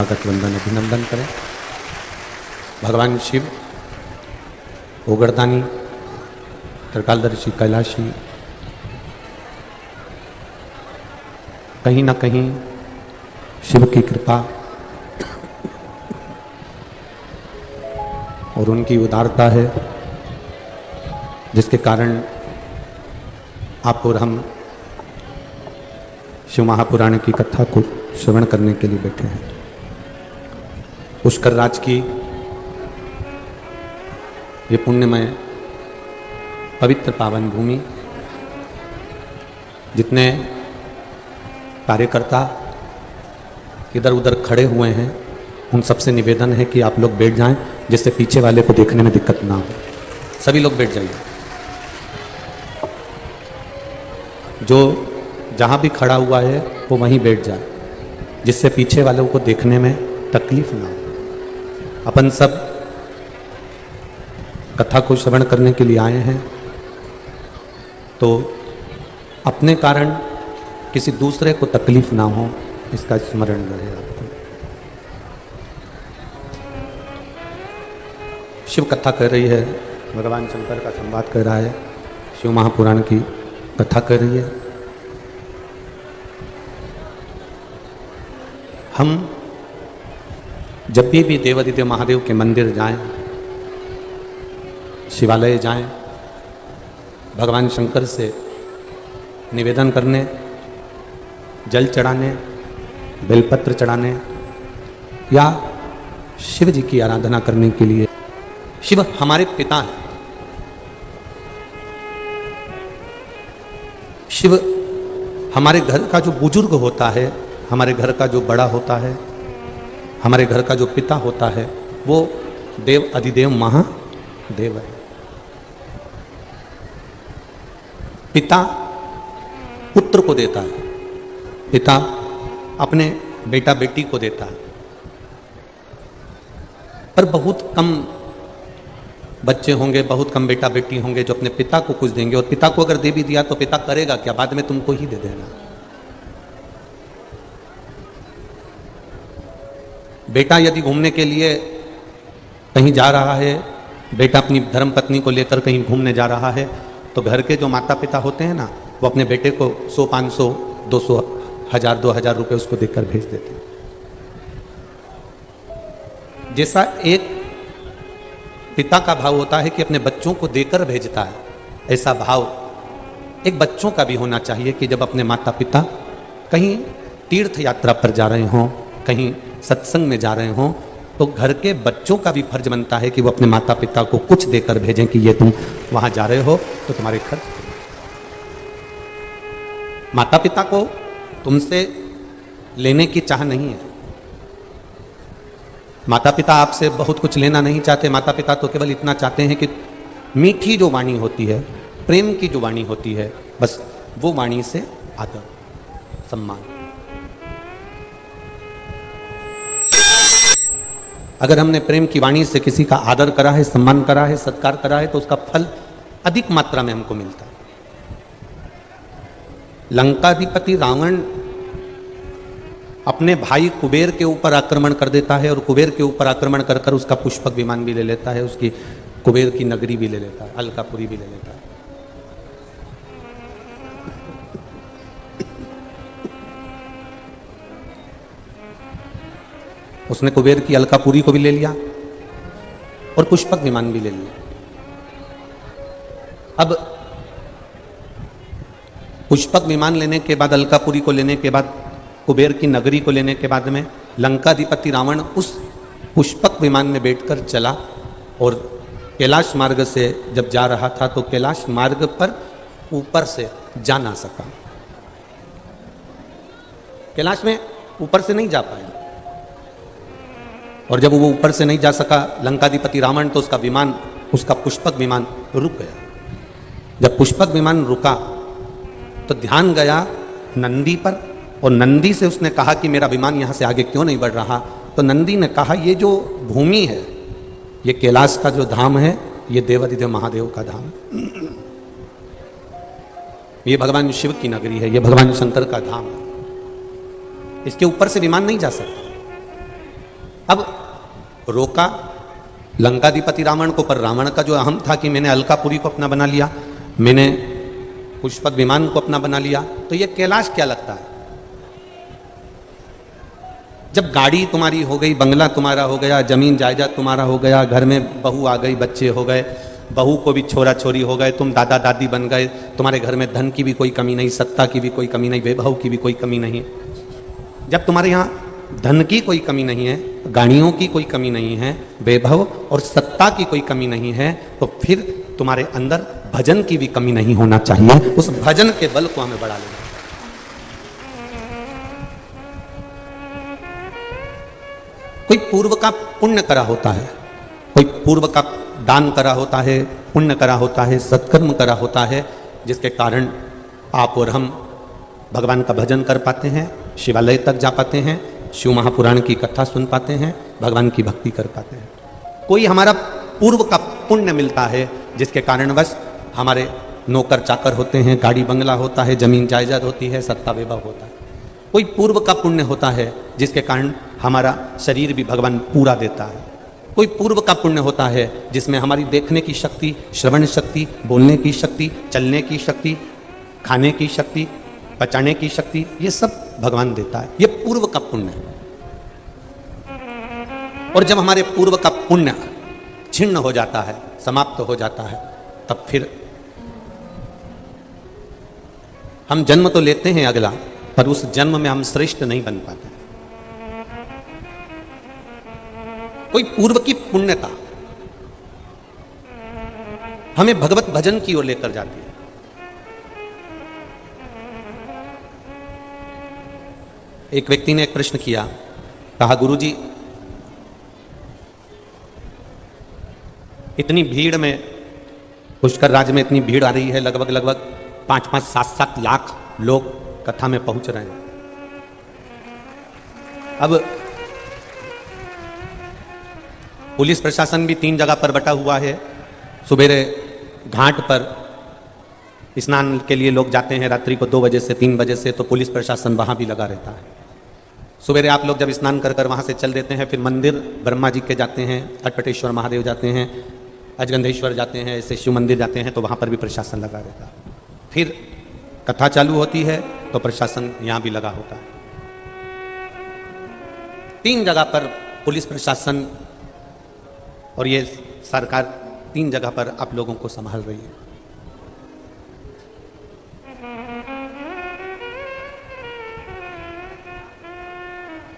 स्वागत वंदन अभिनंदन करें। भगवान शिव, ओगरदानी, त्रिकालदर्शी, कैलाशी, कहीं ना कहीं शिव की कृपा और उनकी उदारता है, जिसके कारण आप और हम शिव महापुराण की कथा को श्रवण करने के लिए बैठे हैं। पुष्कर राज की ये पुण्यमय पवित्र पावन भूमि, जितने कार्यकर्ता इधर उधर खड़े हुए हैं, उन सबसे निवेदन है कि आप लोग बैठ जाएं, जिससे पीछे वाले को देखने में दिक्कत ना हो। सभी लोग बैठ जाइए। जो जहाँ भी खड़ा हुआ है वो वहीं बैठ जाए, जिससे पीछे वालों को देखने में तकलीफ ना हो। अपन सब कथा को श्रवण करने के लिए आए हैं, तो अपने कारण किसी दूसरे को तकलीफ ना हो, इसका स्मरण रहे आपको। शिव कथा कर रही है, भगवान शंकर का संवाद कर रहा है, शिव महापुराण की कथा कर रही है। हम जब भी देवादिदेव महादेव के मंदिर जाएं, शिवालय जाएं, भगवान शंकर से निवेदन करने, जल चढ़ाने, बेलपत्र चढ़ाने या शिव जी की आराधना करने के लिए। शिव हमारे पिता हैं। शिव हमारे घर का जो बुजुर्ग होता है, हमारे घर का जो बड़ा होता है, हमारे घर का जो पिता होता है, वो देव अधिदेव महादेव है। पिता पुत्र को देता है, पिता अपने बेटा बेटी को देता है, पर बहुत कम बच्चे होंगे, बहुत कम बेटा बेटी होंगे जो अपने पिता को कुछ देंगे। और पिता को अगर दे भी दिया तो पिता करेगा क्या? बाद में तुमको ही दे देना। बेटा यदि घूमने के लिए कहीं जा रहा है, बेटा अपनी धर्म पत्नी को लेकर कहीं घूमने जा रहा है, तो घर के जो माता पिता होते हैं ना, वो अपने बेटे को 100, 500, 200, 1000, 2000 रुपए उसको देकर भेज देते हैं। जैसा एक पिता का भाव होता है कि अपने बच्चों को देकर भेजता है, ऐसा भाव एक बच्चों का भी होना चाहिए कि जब अपने माता पिता कहीं तीर्थ यात्रा पर जा रहे हों, कहीं सत्संग में जा रहे हों, तो घर के बच्चों का भी फर्ज बनता है कि वो अपने माता पिता को कुछ देकर भेजें कि ये तुम वहां जा रहे हो तो तुम्हारे खर्च। माता पिता को तुमसे लेने की चाह नहीं है। माता पिता आपसे बहुत कुछ लेना नहीं चाहते। माता पिता तो केवल इतना चाहते हैं कि मीठी जो वाणी होती है, प्रेम की जो वाणी होती है, बस वो वाणी से आदर, सम्मान। अगर हमने प्रेम की वाणी से किसी का आदर करा है, सम्मान करा है, सत्कार करा है, तो उसका फल अधिक मात्रा में हमको मिलता है। लंकाधिपति रावण अपने भाई कुबेर के ऊपर आक्रमण कर देता है, और कुबेर के ऊपर आक्रमण कर कर उसका पुष्पक विमान भी ले लेता है, उसकी कुबेर की नगरी भी ले लेता है, अलकापुरी भी ले लेता है। उसने कुबेर की अलकापुरी को भी ले लिया और पुष्पक विमान भी ले लिया। अब पुष्पक विमान लेने के बाद, अलकापुरी को लेने के बाद, कुबेर की नगरी को लेने के बाद में लंकाधिपति रावण उस पुष्पक विमान में बैठकर चला, और कैलाश मार्ग से जब जा रहा था तो कैलाश मार्ग पर ऊपर से जा ना सका। कैलाश में ऊपर से नहीं जा पाया, और जब वो ऊपर से नहीं जा सका लंकाधिपति रावण, तो उसका विमान, उसका पुष्पक विमान रुक गया। जब पुष्पक विमान रुका तो ध्यान गया नंदी पर, और नंदी से उसने कहा कि मेरा विमान यहाँ से आगे क्यों नहीं बढ़ रहा। तो नंदी ने कहा, ये जो भूमि है, ये कैलाश का जो धाम है, ये देवादिदेव महादेव का धाम है, ये भगवान शिव की नगरी है, ये भगवान शंकर का धाम है, इसके ऊपर से विमान नहीं जा सकता। अब रोका लंकाधिपति रावण को, पर रावण का जो अहम था कि मैंने अलकापुरी को अपना बना लिया, मैंने पुष्पक विमान को अपना बना लिया, तो ये कैलाश क्या लगता है? जब गाड़ी तुम्हारी हो गई, बंगला तुम्हारा हो गया, जमीन जायदाद तुम्हारा हो गया, घर में बहू आ गई, बच्चे हो गए, बहू को भी छोरा छोरी हो गए, तुम दादा दादी बन गए, तुम्हारे घर में धन की भी कोई कमी नहीं, सत्ता की भी कोई कमी नहीं, वैभव की भी कोई कमी नहीं। जब तुम्हारे यहाँ धन की कोई कमी नहीं है, गाड़ियों की कोई कमी नहीं है, वैभव और सत्ता की कोई कमी नहीं है, तो फिर तुम्हारे अंदर भजन की भी कमी नहीं होना चाहिए। उस भजन के बल को हमें बढ़ा लेना। कोई पूर्व का पुण्य करा होता है, कोई पूर्व का दान करा होता है, पुण्य करा होता है, सत्कर्म करा होता है, जिसके कारण आप और हम भगवान का भजन कर पाते हैं, शिवालय तक जा पाते हैं, शिव महापुराण की कथा सुन पाते हैं, भगवान की भक्ति कर पाते हैं। कोई हमारा पूर्व का पुण्य मिलता है, जिसके कारणवश हमारे नौकर चाकर होते हैं, गाड़ी बंगला होता है, जमीन जायदाद होती है, सत्ता वैभव होता है। कोई पूर्व का पुण्य होता है, जिसके कारण हमारा शरीर भी भगवान पूरा देता है। कोई पूर्व का पुण्य होता है, जिसमें हमारी देखने की शक्ति, श्रवण शक्ति, बोलने की शक्ति, चलने की शक्ति, खाने की शक्ति, पचाने की शक्ति, ये सब भगवान देता है। ये पूर्व का पुण्य है। और जब हमारे पूर्व का पुण्य छिन्न हो जाता है, समाप्त हो जाता है, तब फिर हम जन्म तो लेते हैं अगला, पर उस जन्म में हम श्रेष्ठ नहीं बन पाते। कोई पूर्व की पुण्यता हमें भगवत भजन की ओर लेकर जाती है। एक व्यक्ति ने एक प्रश्न किया, कहा गुरुजी इतनी भीड़ में, पुष्कर राज्य में इतनी भीड़ आ रही है, लगभग 5-5, 7-7 लाख लोग कथा में पहुंच रहे हैं। अब पुलिस प्रशासन भी 3 जगह पर बटा हुआ है। सुबेरे घाट पर स्नान के लिए लोग जाते हैं, रात्रि को 2 बजे से 3 बजे से, तो पुलिस प्रशासन वहां भी लगा रहता है। सुबेरे आप लोग जब स्नान कर वहां से चल देते हैं, फिर मंदिर ब्रह्मा जी के जाते हैं, अटपटेश्वर महादेव जाते हैं, अजगंधेश्वर जाते हैं, ऐसे शिव मंदिर जाते हैं, तो वहां पर भी प्रशासन लगा रहता है। फिर कथा चालू होती है तो प्रशासन यहां भी लगा होता है। 3 जगह पर पुलिस प्रशासन और ये सरकार 3 जगह पर आप लोगों को संभाल रही है।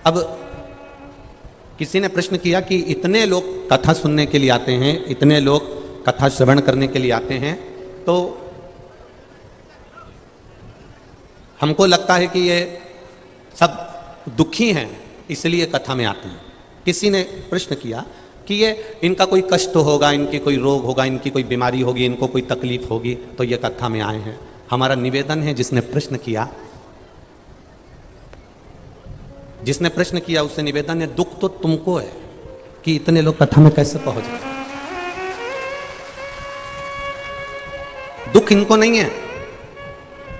अब किसी ने प्रश्न किया कि इतने लोग कथा सुनने के लिए आते हैं, इतने लोग कथा श्रवण करने के लिए आते हैं, तो हमको लगता है कि ये सब दुखी हैं इसलिए कथा में आते हैं। किसी ने प्रश्न किया कि ये इनका कोई कष्ट होगा, इनकी कोई रोग होगा, इनकी कोई बीमारी होगी, इनको कोई तकलीफ होगी, तो ये कथा में आए हैं। हमारा निवेदन है, जिसने प्रश्न किया उससे निवेदन है, दुख तो तुमको है कि इतने लोग कथा में कैसे पहुंच गए। दुख इनको नहीं है।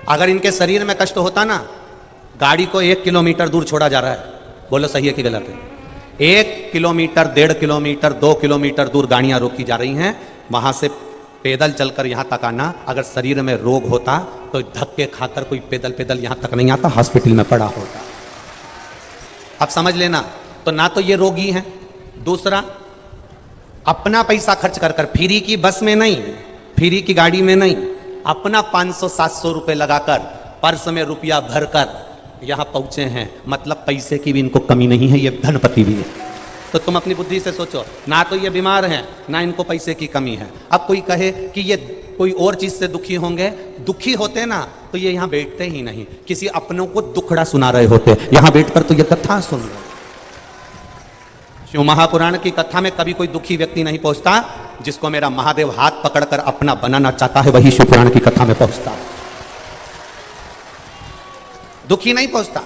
अगर इनके शरीर में कष्ट होता ना, गाड़ी को 1 किलोमीटर दूर छोड़ा जा रहा है, बोलो सही है कि गलत है? 1 किलोमीटर, 1.5 किलोमीटर, 2 किलोमीटर दूर गाड़ियां रोकी जा रही हैं, वहां से पैदल चलकर यहां तक आना। अगर शरीर में रोग होता तो धक्के खाकर कोई पैदल यहां तक नहीं आता, हॉस्पिटल में पड़ा होता। अब समझ लेना, तो ना तो ये रोगी हैं, दूसरा अपना पैसा खर्च कर फ्री की बस में नहीं, फ्री की गाड़ी में नहीं, अपना 500-700 रुपए लगाकर, पर्स में रुपया भरकर यहां पहुंचे हैं। मतलब पैसे की भी इनको कमी नहीं है, ये धनपति भी है। तो तुम अपनी बुद्धि से सोचो, ना तो ये बीमार हैं, ना इनको पैसे की कमी है। अब कोई कहे कि ये कोई और चीज से दुखी होंगे, दुखी होते ना तो ये यहां बैठते ही नहीं, किसी अपनों को दुखड़ा सुना रहे होते, यहां बैठकर तो ये कथा सुन रहे। शिव महापुराण की कथा में कभी कोई दुखी व्यक्ति नहीं पहुंचता। जिसको मेरा महादेव हाथ पकड़कर अपना बनाना चाहता है, वही शिव पुराण की कथा में पहुंचता। दुखी नहीं पहुंचता।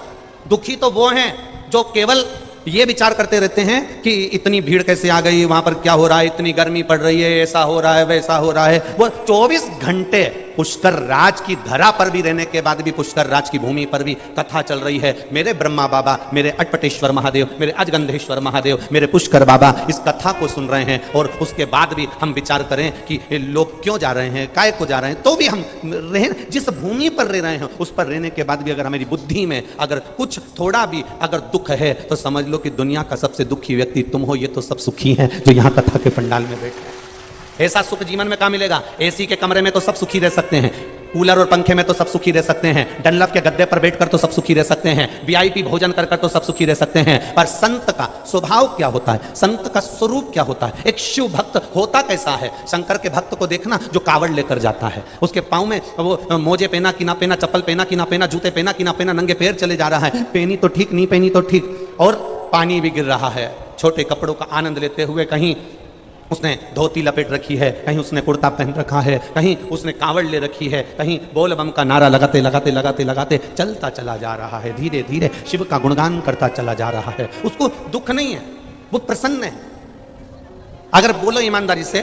दुखी तो वो हैं जो केवल ये विचार करते रहते हैं कि इतनी भीड़ कैसे आ गई, वहां पर क्या हो रहा है, इतनी गर्मी पड़ रही है, ऐसा हो रहा है, वैसा हो रहा है। वो 24 घंटे पुष्कर राज की धरा पर भी रहने के बाद भी, पुष्कर राज की भूमि पर भी कथा चल रही है। मेरे ब्रह्मा बाबा, मेरे अटपटेश्वर महादेव, मेरे अजगंधेश्वर महादेव, मेरे पुष्कर बाबा इस कथा को सुन रहे हैं, और उसके बाद भी हम विचार करें कि लोग क्यों जा रहे हैं, काय को जा रहे हैं, तो भी हम रहे, जिस भूमि पर रह रहे हैं उस पर रहने के बाद भी अगर हमारी बुद्धि में अगर कुछ थोड़ा भी अगर दुख है, तो समझ लो कि दुनिया का सबसे दुखी व्यक्ति तुम हो। ये तो सब सुखी हैं जो यहाँ कथा के पंडाल में बैठे हैं। ऐसा सुख जीवन में कहाँ मिलेगा? एसी के कमरे में तो सब सुखी रह सकते हैं, कूलर और पंखे में तो सब सुखी रह सकते हैं, डनलप के गद्दे पर बैठकर तो सब सुखी रह सकते हैं, वीआईपी भोजन कर तो सब सुखी रह सकते हैं। पर संत का स्वभाव क्या होता है, संत का स्वरूप क्या होता है, एक शिव भक्त होता कैसा है? शंकर के भक्त को देखना जो कावड़ लेकर जाता है, उसके पाँव में वो मोजे पहना कि ना पहना, चप्पल पहना कि ना पहना, जूते पहना कि ना पहना, नंगे पैर चले जा रहा है, पहनी तो ठीक, नहीं पहनी तो ठीक, और पानी भी गिर रहा है, छोटे कपड़ों का आनंद लेते हुए, कहीं उसने धोती लपेट रखी है, कहीं उसने कुर्ता पहन रखा है, कहीं उसने कांवड़ ले रखी है, कहीं बोल बम का नारा लगाते लगाते लगाते लगाते चलता चला जा रहा है, धीरे धीरे शिव का गुणगान करता चला जा रहा है। उसको दुख नहीं है, वो प्रसन्न है। अगर बोलो ईमानदारी से,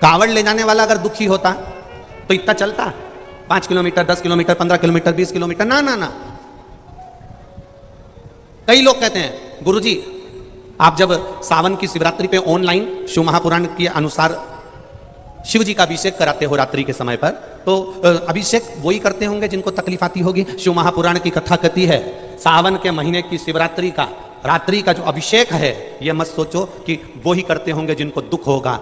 कांवड़ ले जाने वाला अगर दुखी होता तो इतना चलता 5 किलोमीटर, 10 किलोमीटर, 15 किलोमीटर, 20 किलोमीटर? ना ना ना। कई लोग कहते हैं गुरुजी, आप जब सावन की शिवरात्रि पे ऑनलाइन शिव महापुराण के अनुसार शिव जी का अभिषेक कराते हो रात्रि के समय पर, तो अभिषेक वही करते होंगे जिनको तकलीफ आती होगी। शिव महापुराण की कथा कहती है सावन के महीने की शिवरात्रि का रात्रि का जो अभिषेक है, यह मत सोचो कि वो ही करते होंगे जिनको दुख होगा।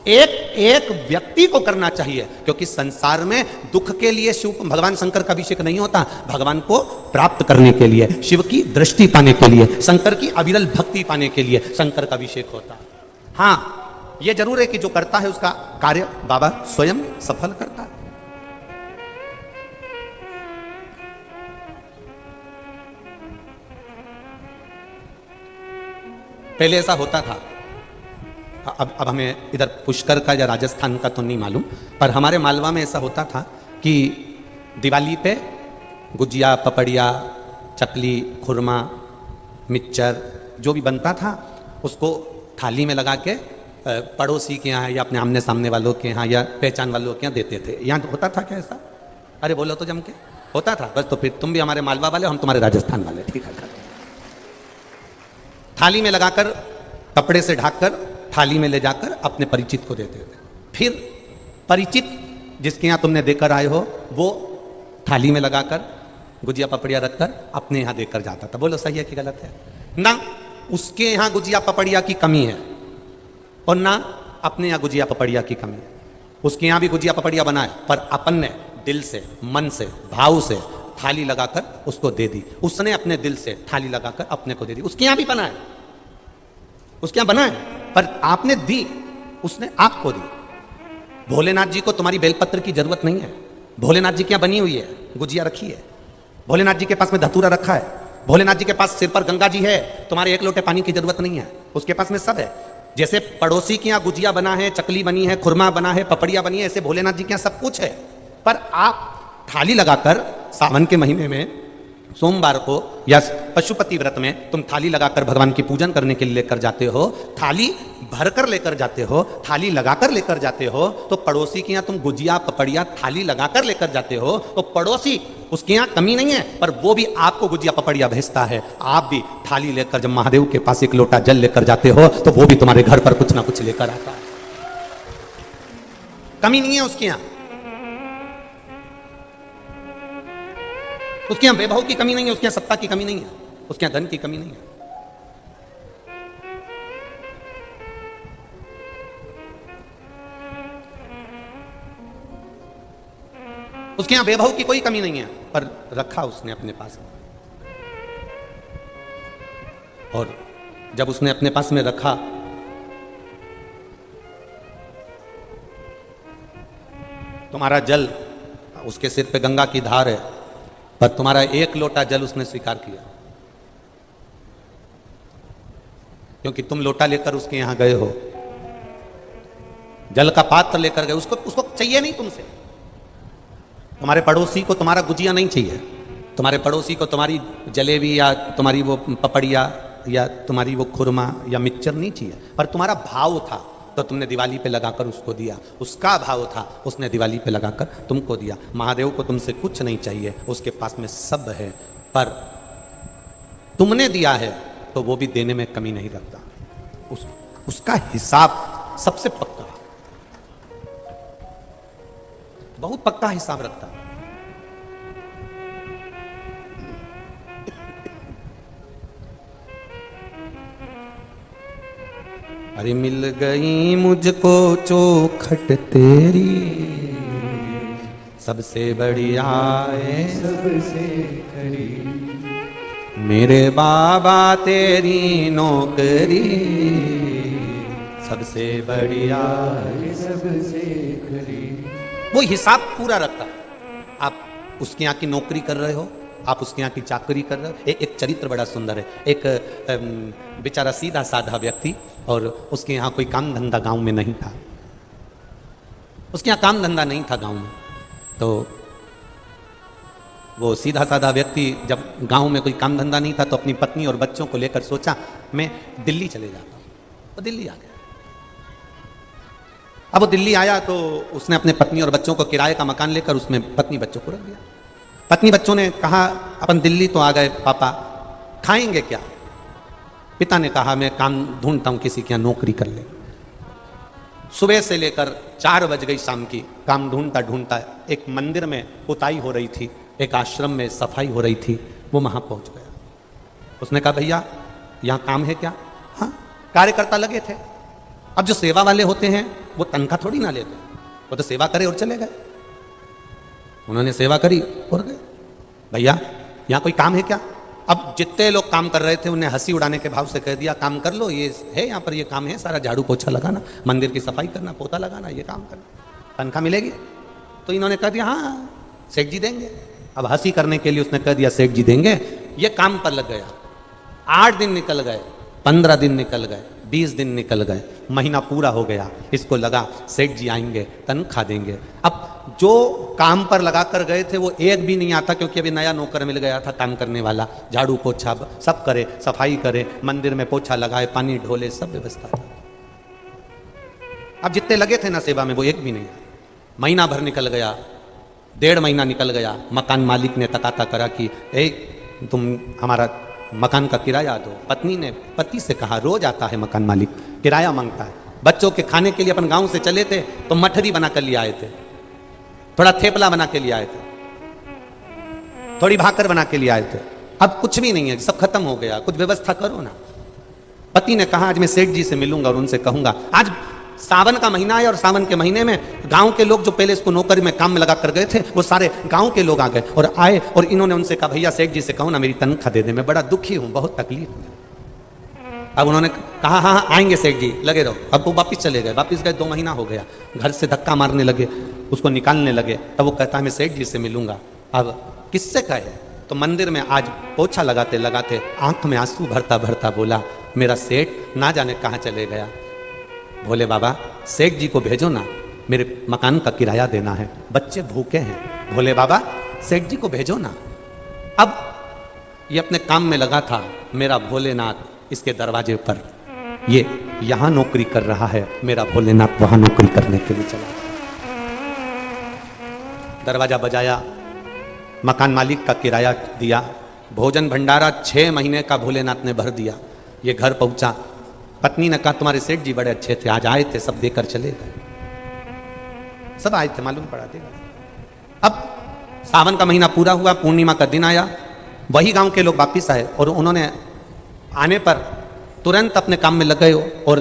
एक एक व्यक्ति को करना चाहिए, क्योंकि संसार में दुख के लिए शिव भगवान शंकर का अभिषेक नहीं होता, भगवान को प्राप्त करने के लिए, शिव की दृष्टि पाने के लिए, शंकर की अविरल भक्ति पाने के लिए शंकर का अभिषेक होता है। हाँ, यह जरूर है कि जो करता है उसका कार्य बाबा स्वयं सफल करता है। पहले ऐसा होता था, अब हमें इधर पुष्कर का या राजस्थान का तो नहीं मालूम, पर हमारे मालवा में ऐसा होता था कि दिवाली पे गुजिया, पपड़िया, चकली, खुरमा, मिक्सचर जो भी बनता था उसको थाली में लगा के पड़ोसी के यहाँ या अपने आमने सामने वालों के यहाँ या पहचान वालों के यहाँ देते थे। यहाँ तो होता था क्या ऐसा? अरे बोलो तो जम के होता था। बस तो फिर तुम भी हमारे मालवा वाले, हम तुम्हारे राजस्थान वाले, ठीक है। थाली में लगाकर, कपड़े से ढककर थाली में ले जाकर अपने परिचित को देते थे। फिर परिचित जिसके यहाँ तुमने देकर आए हो वो थाली में लगाकर गुजिया पपड़िया रखकर अपने यहाँ देकर जाता था। बोलो सही है कि गलत है? ना उसके यहाँ गुजिया पपड़िया की कमी है और ना अपने यहाँ गुजिया पपड़िया की कमी है। उसके यहाँ भी गुजिया पपड़िया बनाए, पर अपन ने दिल से, मन से, भाव से थाली लगाकर उसको दे दी। उसने अपने दिल से थाली लगाकर अपने को दे दी। उसके यहाँ भी बनाए, उसके यहाँ बनाए, पर आपने दी, उसने आपको दी। भोलेनाथ जी को तुम्हारी बेलपत्र की जरूरत नहीं है। भोलेनाथ जी के यहाँ बनी हुई है, गुजिया रखी है। भोलेनाथ जी के पास में धतूरा रखा है। भोलेनाथ जी के पास सिर पर गंगा जी है। तुम्हारे एक लोटे पानी की जरूरत नहीं है, उसके पास में सब है। जैसे पड़ोसी के यहाँ गुजिया बना है, चकली बनी है, खुरमा बना है, पपड़िया बनी है, ऐसे भोलेनाथ जी के यहाँ सब कुछ है। पर आप थाली लगाकर सावन के महीने में सोमवार को या पशुपति व्रत में तुम थाली लगाकर भगवान की पूजन करने के लिए लेकर जाते हो, थाली भरकर लेकर जाते हो, थाली लगाकर लेकर जाते हो, तो पड़ोसी के यहाँ तुम गुजिया पपड़िया थाली लगाकर लेकर जाते हो, तो पड़ोसी उसके यहाँ कमी नहीं है, पर वो भी आपको गुजिया पपड़िया भेजता है। आप भी थाली लेकर जब महादेव के पास एक लोटा जल लेकर जाते हो तो वो भी तुम्हारे घर पर कुछ ना कुछ लेकर आता है। कमी नहीं है उसके यहाँ। उसके यहाँ वैभव की कमी नहीं है, उसके यहाँ सत्ता की कमी नहीं है, उसके यहाँ धन की कमी नहीं है। उसके यहाँ वैभव की कोई कमी नहीं है, पर रखा उसने अपने पास में। और जब उसने अपने पास में रखा, तुम्हारा जल, उसके सिर पे गंगा की धार है, पर तुम्हारा एक लोटा जल उसने स्वीकार किया, क्योंकि तुम लोटा लेकर उसके यहां गए हो, जल का पात्र लेकर गए। उसको चाहिए नहीं तुमसे। तुम्हारे पड़ोसी को तुम्हारा गुजिया नहीं चाहिए, तुम्हारे पड़ोसी को तुम्हारी जलेबी या तुम्हारी वो पपड़िया या तुम्हारी वो खुरमा या मिक्सचर नहीं चाहिए, पर तुम्हारा भाव था, तो तुमने दिवाली पे लगाकर उसको दिया, उसका भाव था, उसने दिवाली पे लगाकर तुमको दिया। महादेव को तुमसे कुछ नहीं चाहिए, उसके पास में सब है, पर तुमने दिया है तो वो भी देने में कमी नहीं रखता। उसका हिसाब सबसे पक्का, बहुत पक्का हिसाब रखता। अरे मिल गई मुझको चौखट तेरी, सबसे बढ़िया है सबसे खरी, मेरे बाबा तेरी नौकरी, सबसे बढ़िया है सबसे खरी। वो हिसाब पूरा रखता। आप उसके यहाँ की नौकरी कर रहे हो, आप उसके यहाँ की चाकरी कर रहे हो। एक चरित्र बड़ा सुंदर है। एक बेचारा सीधा साधा व्यक्ति, और उसके यहाँ कोई काम धंधा गांव में नहीं था। उसके यहाँ काम धंधा नहीं था गांव में, तो वो सीधा साधा व्यक्ति जब गांव में कोई काम धंधा नहीं था तो अपनी पत्नी और बच्चों को लेकर सोचा मैं दिल्ली चले जाता हूँ। वो दिल्ली आ गया। अब वो दिल्ली आया तो उसने अपने पत्नी और बच्चों को किराए का मकान लेकर उसमें पत्नी बच्चों को रख दिया। पत्नी बच्चों ने कहा अपन दिल्ली तो आ गए पापा, खाएंगे क्या? पिता ने कहा मैं काम ढूंढता हूं, किसी के यहाँ नौकरी कर ले। सुबह से लेकर 4 बज गई शाम की, काम ढूंढता ढूंढता एक मंदिर में पुताई हो रही थी, एक आश्रम में सफाई हो रही थी, वो वहां पहुंच गया। उसने कहा भैया यहाँ काम है क्या? हाँ, कार्यकर्ता लगे थे। अब जो सेवा वाले होते हैं वो तनख्वाह थोड़ी ना लेते, वो तो सेवा करे और चले गए। उन्होंने सेवा करी और गए। भैया यहाँ कोई काम है क्या? अब जितने लोग काम कर रहे थे उन्हें हंसी उड़ाने के भाव से कह दिया काम कर लो, ये है यहाँ पर, ये काम है सारा, झाड़ू पोछा लगाना, मंदिर की सफाई करना, पोता लगाना, ये काम करना, तनख्वाह मिलेगी। तो इन्होंने कह दिया हाँ सेठ जी देंगे। अब हंसी करने के लिए उसने कह दिया सेठ जी देंगे। ये काम पर लग गया। 8 दिन निकल गए, 15 दिन निकल गए, 20 दिन निकल गए, महीना पूरा हो गया। इसको लगा सेठ जी आएंगे तनख्वाह देंगे। अब जो काम पर लगा कर गए थे वो एक भी नहीं आता, क्योंकि अभी नया नौकर मिल गया था काम करने वाला, झाड़ू पोछा सब करे, सफाई करे, मंदिर में पोछा लगाए, पानी ढोले, सब व्यवस्था था। अब जितने लगे थे ना सेवा में वो एक भी नहीं। महीना भर निकल गया, 1.5 महीना निकल गया। मकान मालिक ने तकाता करा कि तुम हमारा मकान का किराया दो। पत्नी ने पति से कहा, रोज आता है मकान मालिक, किराया मांगता है। बच्चों के खाने के लिए अपन गांव से चले थे तो मठरी बना कर लिए आए थे, थोड़ा थेपला बना के लिए आए थे, थोड़ी भाकर बना के लिए आए थे। अब कुछ भी नहीं है, सब खत्म हो गया, कुछ व्यवस्था करो ना। पति ने कहा आज मैं सेठ जी से मिलूंगा और उनसे कहूंगा। आज सावन का महीना है और सावन के महीने में गांव के लोग जो पहले इसको नौकरी में काम में लगा कर गए थे वो सारे गांव के लोग आ गए और आए, और इन्होंने उनसे कहा भैया सेठ जी से कहो ना मेरी तनख्वाह दे दे, मैं बड़ा दुखी हूं, बहुत तकलीफ है। अब उन्होंने कहा हाँ आएंगे सेठ जी, लगे रहो। अब वो वापिस चले गए। वापिस गए, 2 महीना हो गया। घर से धक्का मारने लगे, उसको निकालने लगे। तब वो कहता है मैं सेठ जी से मिलूंगा। अब किससे कहे? तो मंदिर में आज पोछा लगाते लगाते आंख में आंसू भरता भरता बोला मेरा सेठ ना जाने कहाँ चले गया। भोले बाबा सेठ जी को भेजो ना, मेरे मकान का किराया देना है, बच्चे भूखे हैं। भोले बाबा सेठ जी को भेजो ना। अब ये अपने काम में लगा था, मेरा भोलेनाथ इसके दरवाजे पर, ये यहां नौकरी कर रहा है, मेरा भोलेनाथ वहां नौकरी करने के लिए चला। दरवाजा बजाया, मकान मालिक का किराया दिया, भोजन भंडारा 6 महीने का भोलेनाथ ने भर दिया। ये घर पहुंचा, पत्नी ने कहा तुम्हारे सेठ जी बड़े अच्छे थे, आज आए थे, सब देकर चले गए। सब आए थे, मालूम पड़ा देगा। अब सावन का महीना पूरा हुआ, पूर्णिमा का दिन आया, वही गांव के लोग वापिस आए और उन्होंने आने पर तुरंत अपने काम में लग गए और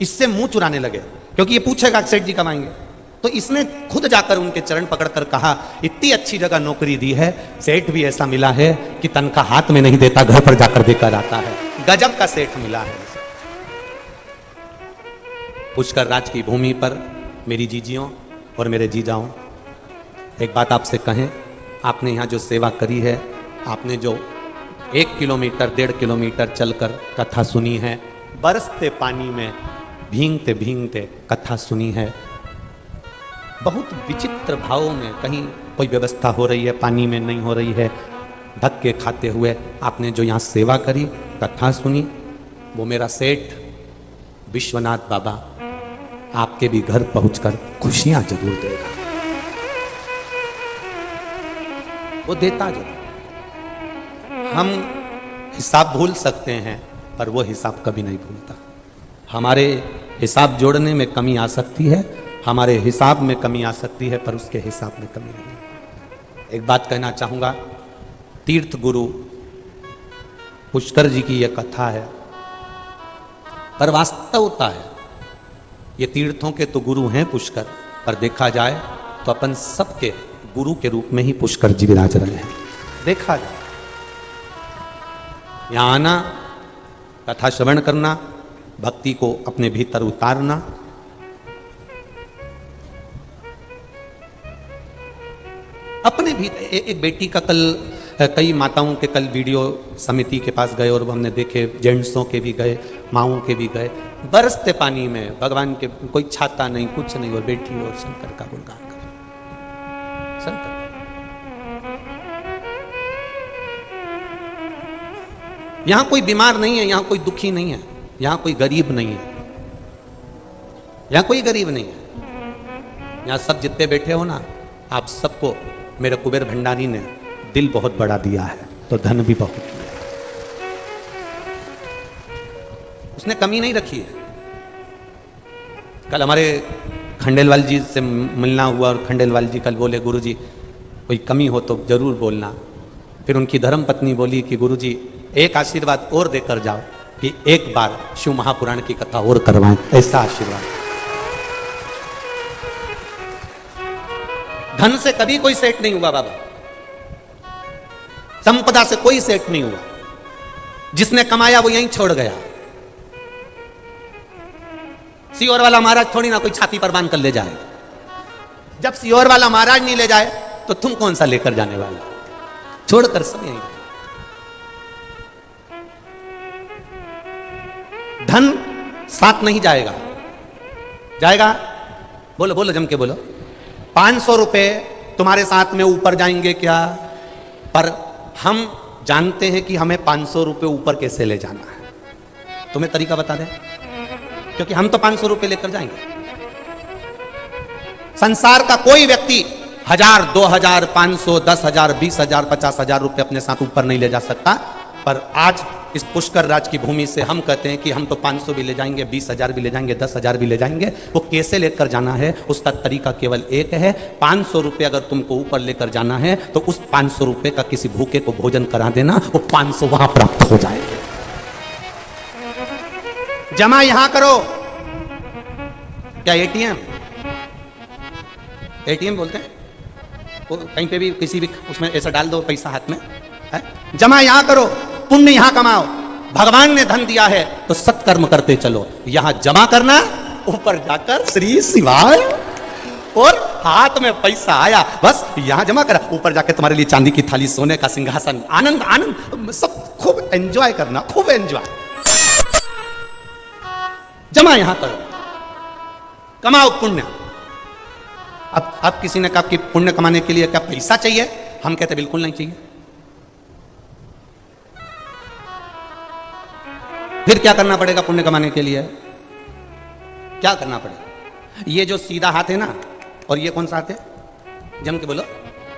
इससे मुंह चुराने लगे, क्योंकि ये पूछेगा सेठ जी कब आएंगे। तो इसने खुद जाकर उनके चरण पकड़कर कहा इतनी अच्छी जगह नौकरी दी है, सेठ भी ऐसा मिला है कि तनख्वाह हाथ में नहीं देता, घर पर जाकर देकर आता है, गजब का सेठ मिला है। पुष्कर राज की भूमि पर मेरी जीजियों और मेरे जीजाओं, एक बात आपसे कहें, आपने यहाँ जो सेवा करी है, आपने जो 1 किलोमीटर 1.5 किलोमीटर चलकर कथा सुनी है, बरसते पानी में भींगते भींगते कथा सुनी है, बहुत विचित्र भावों में, कहीं कोई व्यवस्था हो रही है, पानी में नहीं हो रही है, धक्के खाते हुए आपने जो यहाँ सेवा करी, कथा सुनी, वो मेरा सेठ विश्वनाथ बाबा आपके भी घर पहुंचकर खुशियां जरूर देगा। वो देता जरूर। हम हिसाब भूल सकते हैं पर वो हिसाब कभी नहीं भूलता। हमारे हिसाब जोड़ने में कमी आ सकती है, हमारे हिसाब में कमी आ सकती है, पर उसके हिसाब में कमी नहीं। एक बात कहना चाहूंगा, तीर्थ गुरु पुष्कर जी की यह कथा है, पर वास्तवता है ये तीर्थों के तो गुरु हैं पुष्कर, पर देखा जाए तो अपन सबके गुरु के रूप में ही पुष्कर जी विराज रहे हैं। देखा जाए यहां आना, कथा श्रवण करना, भक्ति को अपने भीतर उतारना, अपने भी एक बेटी का कल, कई माताओं के कल वीडियो समिति के पास गए और हमने देखे, जेंट्सों के भी गए, माओं के भी गए, बरसते पानी में भगवान के, कोई छाता नहीं, कुछ नहीं, और बेटी और शंकर का गुणगान करे। शंकर यहां कोई बीमार नहीं है, यहां कोई दुखी नहीं है, यहां कोई गरीब नहीं है, यहां कोई गरीब नहीं है। यहां सब जितने बैठे हो ना, आप सबको मेरे कुबेर भंडारी ने दिल बहुत बड़ा दिया है, तो धन भी बहुत दिया है। उसने कमी नहीं रखी है। कल हमारे खंडेलवाल जी से मिलना हुआ और खंडेलवाल जी कल बोले, गुरुजी कोई कमी हो तो जरूर बोलना। फिर उनकी धर्म पत्नी बोली कि गुरुजी एक आशीर्वाद और देकर जाओ कि एक बार शिव महापुराण की कथा और करवाएं, ऐसा आशीर्वाद। धन से कभी कोई सेट नहीं हुआ बाबा, संपदा से कोई सेट नहीं हुआ। जिसने कमाया वो यहीं छोड़ गया। सियोर वाला महाराज थोड़ी ना कोई छाती पर बांध कर ले जाए। जब सियोर वाला महाराज नहीं ले जाए तो तुम कौन सा लेकर जाने वाला? छोड़कर सब यहीं। धन साथ नहीं जाएगा, जाएगा? बोलो बोलो, जम के बोलो। 500 रुपए तुम्हारे साथ में ऊपर जाएंगे क्या? पर हम जानते हैं कि हमें 500 रुपए ऊपर कैसे ले जाना है। तुम्हें तरीका बता दें, क्योंकि हम तो 500 रुपए लेकर जाएंगे। संसार का कोई व्यक्ति 1000, 2000, 500, 10,000, 20,000, 50,000 रुपए अपने साथ ऊपर नहीं ले जा सकता। पर आज इस पुष्कर राज की भूमि से हम कहते हैं कि हम तो 500 भी ले जाएंगे, 20,000 भी ले जाएंगे, 10,000 भी ले जाएंगे। वो कैसे लेकर जाना है, उसका तरीका केवल एक है। 500 रुपए अगर तुमको ऊपर लेकर जाना है तो उस 500 रुपए का किसी भूखे को भोजन करा देना, वो 500 वहां प्राप्त हो जाएंगे। जमा यहां करो। क्या एटीएम? एटीएम बोलते हैं, वो कहीं पे भी किसी भी उसमें ऐसा डाल दो पैसा हाथ में है? जमा यहां करो, पुण्य यहां कमाओ। भगवान ने धन दिया है तो सत्कर्म करते चलो। यहां जमा करना, ऊपर जाकर श्री शिवाय, और हाथ में पैसा आया, बस यहां जमा करा, ऊपर जाके तुम्हारे लिए चांदी की थाली, सोने का सिंहासन, आनंद आनंद, सब खूब एंजॉय करना, खूब एंजॉय। जमा यहां करो, कमाओ पुण्य। अब किसी ने कहा कि पुण्य कमाने के लिए क्या पैसा चाहिए? हम कहते बिल्कुल नहीं चाहिए। फिर क्या करना पड़ेगा पुण्य कमाने के लिए? क्या करना पड़ेगा? ये जो सीधा हाथ है ना, और ये कौन सा हाथ है? जम के बोलो,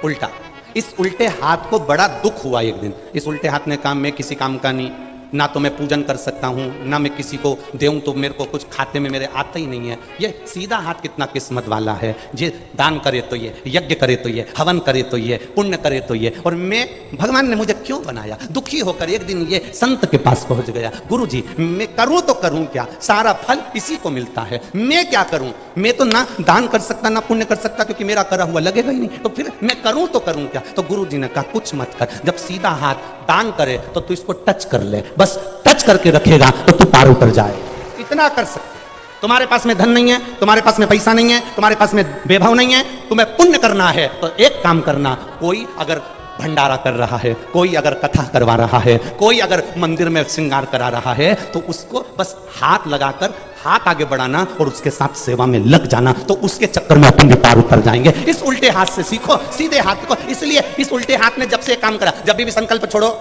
उल्टा। इस उल्टे हाथ को बड़ा दुख हुआ एक दिन। इस उल्टे हाथ ने कहा मैं किसी काम का नहीं, ना तो मैं पूजन कर सकता हूँ, ना मैं किसी को देऊँ, तो मेरे को कुछ खाते में मेरे आता ही नहीं है। ये सीधा हाथ कितना किस्मत वाला है, ये दान करे तो ये, यज्ञ करे तो ये, हवन करे तो ये, पुण्य करे तो ये। और मैं, भगवान ने मुझे क्यों बनाया? दुखी होकर एक दिन ये संत के पास पहुंच गया। गुरु जी मैं करूँ तो करूँ क्या? सारा फल इसी को मिलता है, मैं क्या करूँ? मैं तो ना दान कर सकता, ना पुण्य कर सकता, क्योंकि मेरा करा हुआ लगेगा ही नहीं। तो फिर मैं करूँ तो करूँ क्या? तो गुरु जी ने कहा कुछ मत कर, जब सीधा हाथ दान करे तो तू इसको टच कर ले, बस टच करके रखेगा तो तू पार उतर जाए। इतना कर सकते। तुम्हारे पास में धन नहीं है, तुम्हारे पास में पैसा नहीं है, तुम्हारे पास में वैभव नहीं है, तुम्हें पुण्य करना है तो एक काम करना। कोई अगर भंडारा कर रहा है, कोई अगर कथा करवा रहा है, कोई अगर मंदिर में श्रृंगार करा रहा है, तो उसको बस हाथ लगाकर हाथ आगे बढ़ाना और उसके साथ सेवा में लग जाना, तो उसके चक्कर में अपन भी पार उतर जाएंगे। इस उल्टे हाथ से सीखो, सीधे हाथ को। इसलिए इस उल्टे हाथ ने जब से काम करा, जब भी संकल्प छोड़ो,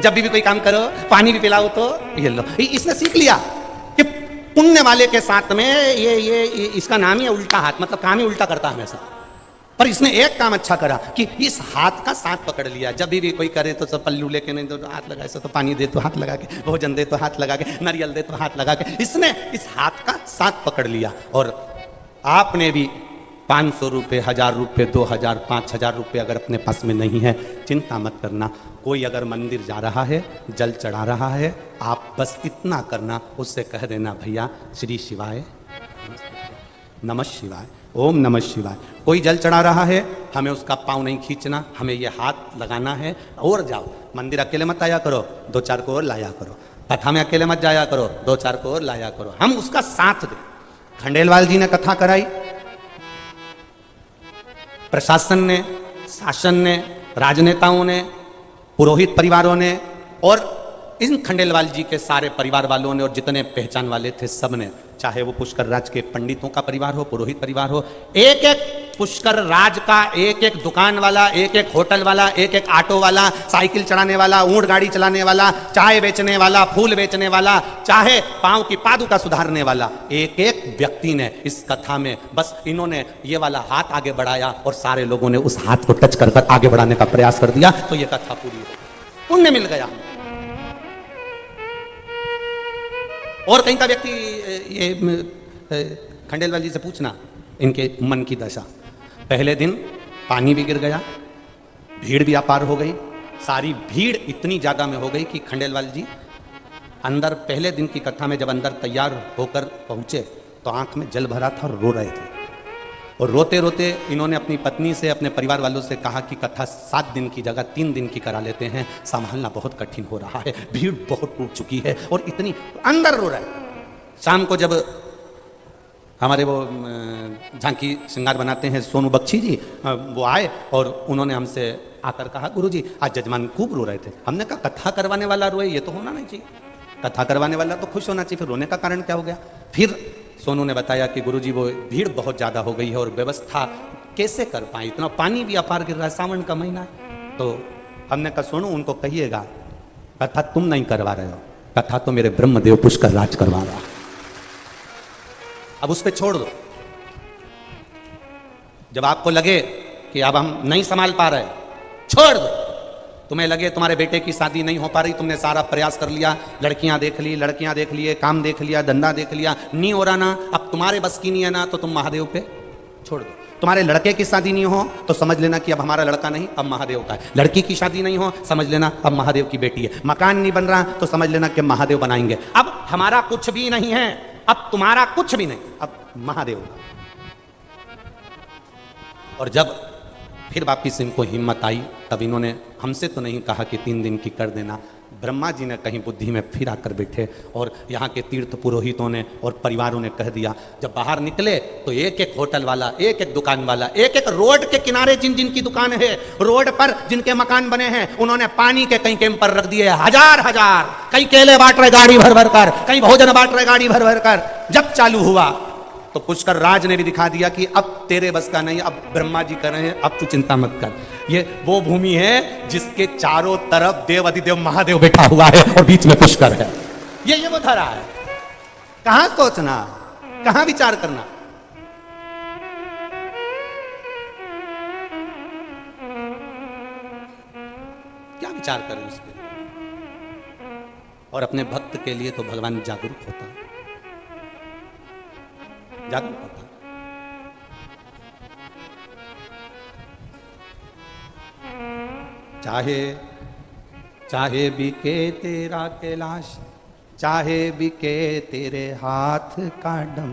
जब भी कोई काम करो, पानी भी पिलाओ, तो ये लो, इसने सीख लिया कि पुण्य वाले के साथ में ये इसका नाम ही है उल्टा हाथ, मतलब काम ही उल्टा करता हमेशा। पर इसने एक काम अच्छा करा कि इस हाथ का साथ पकड़ लिया। जब भी कोई करे तो सब पल्लू लेके नहीं तो हाथ लगा, ऐसा तो पानी दे तो हाथ लगा के, भोजन दे तो हाथ लगा के, नारियल दे तो हाथ लगा के, इसने इस हाथ का साथ पकड़ लिया। और आपने भी 500 रुपये, 1000 रुपये, 2000, 5000 रुपये अगर अपने पास में नहीं है, चिंता मत करना। कोई अगर मंदिर जा रहा है, जल चढ़ा रहा है, आप बस इतना करना, उससे कह देना भैया श्री शिवाय नमः शिवाय, ओम नमः शिवाय। कोई जल चढ़ा रहा है, हमें उसका पाँव नहीं खींचना, हमें ये हाथ लगाना है। और जाओ, मंदिर अकेले मत आया करो, 2-4 को और लाया करो। कथा में अकेले मत जाया करो, 2-4 को और लाया करो। हम उसका साथ दें। खंडेलवाल जी ने कथा कराई, प्रशासन ने, शासन ने, राजनेताओं ने, पुरोहित परिवारों ने और इन खंडेलवाल जी के सारे परिवार वालों ने और जितने पहचान वाले थे सब ने, चाहे वो पुष्कर राज के पंडितों का परिवार हो, पुरोहित परिवार हो, एक एक पुष्कर राज का एक एक दुकान वाला, एक एक होटल वाला, एक एक ऑटो वाला, साइकिल चलाने वाला, ऊंट गाड़ी चलाने वाला, चाय बेचने वाला, फूल बेचने वाला, चाहे पांव की पादुका सुधारने वाला, एक एक व्यक्ति ने इस कथा में बस इन्होंने ये वाला हाथ आगे बढ़ाया और सारे लोगों ने उस हाथ को टच कर कर आगे बढ़ाने का प्रयास कर दिया, तो ये कथा पूरी हो, पुण्य मिल गया। और कहीं का व्यक्ति ये खंडेलवाल जी से पूछना इनके मन की दशा। पहले दिन पानी भी गिर गया, भीड़ भी अपार हो गई, सारी भीड़ इतनी ज्यादा में हो गई कि खंडेलवाल जी अंदर, पहले दिन की कथा में जब अंदर तैयार होकर पहुंचे तो आंख में जल भरा था और रो रहे थे। और रोते रोते इन्होंने अपनी पत्नी से, अपने परिवार वालों से कहा कि कथा 7 दिन की जगह 3 दिन की करा लेते हैं, संभालना बहुत कठिन हो रहा है, भीड़ बहुत टूट चुकी है और इतनी अंदर रो रहा है। शाम को जब हमारे वो झांकी श्रृंगार बनाते हैं सोनू बख्शी जी, वो आए और उन्होंने हमसे आकर कहा गुरुजी आज जजमान खूब रो रहे थे। हमने कहा कथा करवाने वाला रोए ये तो होना नहीं चाहिए, कथा करवाने वाला तो खुश होना चाहिए, फिर रोने का कारण क्या हो गया। फिर सोनू ने बताया कि गुरुजी वो भीड़ बहुत ज़्यादा हो गई है और व्यवस्था कैसे कर पाए, इतना पानी भी अपार गिर रहा है, सावन का महीना है। तो हमने कहा सोनू उनको कहिएगा कथा तुम नहीं करवा रहे हो, कथा तो मेरे ब्रह्मदेव पुष्कर राज करवा रहा है, अब उस पर छोड़ दो। जब आपको लगे कि अब हम नहीं संभाल पा रहे, छोड़ दो। तुम्हें लगे तुम्हारे बेटे की शादी नहीं हो पा रही, तुमने सारा प्रयास कर लिया, लड़कियां देख लिए, काम देख लिया, धंधा देख लिया, नहीं हो रहा ना, अब तुम्हारे बस की नहीं है ना, तो तुम महादेव पे छोड़ दो। तुम्हारे लड़के की शादी नहीं हो तो समझ लेना कि अब हमारा लड़का नहीं, अब महादेव का है। लड़की की शादी नहीं हो समझ लेना अब महादेव की बेटी है। मकान नहीं बन रहा तो समझ लेना कि महादेव बनाएंगे। अब हमारा कुछ भी नहीं है, अब तुम्हारा कुछ भी नहीं, अब महादेव का। और जब फिर वापिस इनको हिम्मत आई तब इन्होंने हमसे तो नहीं कहा कि 3 दिन की कर देना, ब्रह्मा जी ने कहीं बुद्धि में फिर आकर बैठे और यहाँ के तीर्थ पुरोहितों ने और परिवारों ने कह दिया। जब बाहर निकले तो एक एक होटल वाला, एक एक दुकान वाला, एक एक रोड के किनारे जिन जिन की दुकान है, रोड पर जिनके मकान बने हैं, उन्होंने पानी के कई कैंपर रख दिए, हजार हजार, कई केले बांट रहे गाड़ी भर भर कर, कई भोजन बांट रहे गाड़ी भर भर कर। जब चालू हुआ तो पुष्कर राज ने भी दिखा दिया कि अब तेरे बस का नहीं, अब ब्रह्मा जी कर रहे हैं, अब तू चिंता मत कर। ये वो भूमि है जिसके चारों तरफ देव अधिदेव महादेव बैठा हुआ है और बीच में पुष्कर है। ये वो धरा है। कहां सोचना, कहां विचार करना। क्या विचार करें उसके। और अपने भक्त के लिए तो भगवान जागरूक होता है, जागरूक होता। चाहे चाहे बिके तेरा कैलाश, चाहे बिके तेरे हाथ का डम।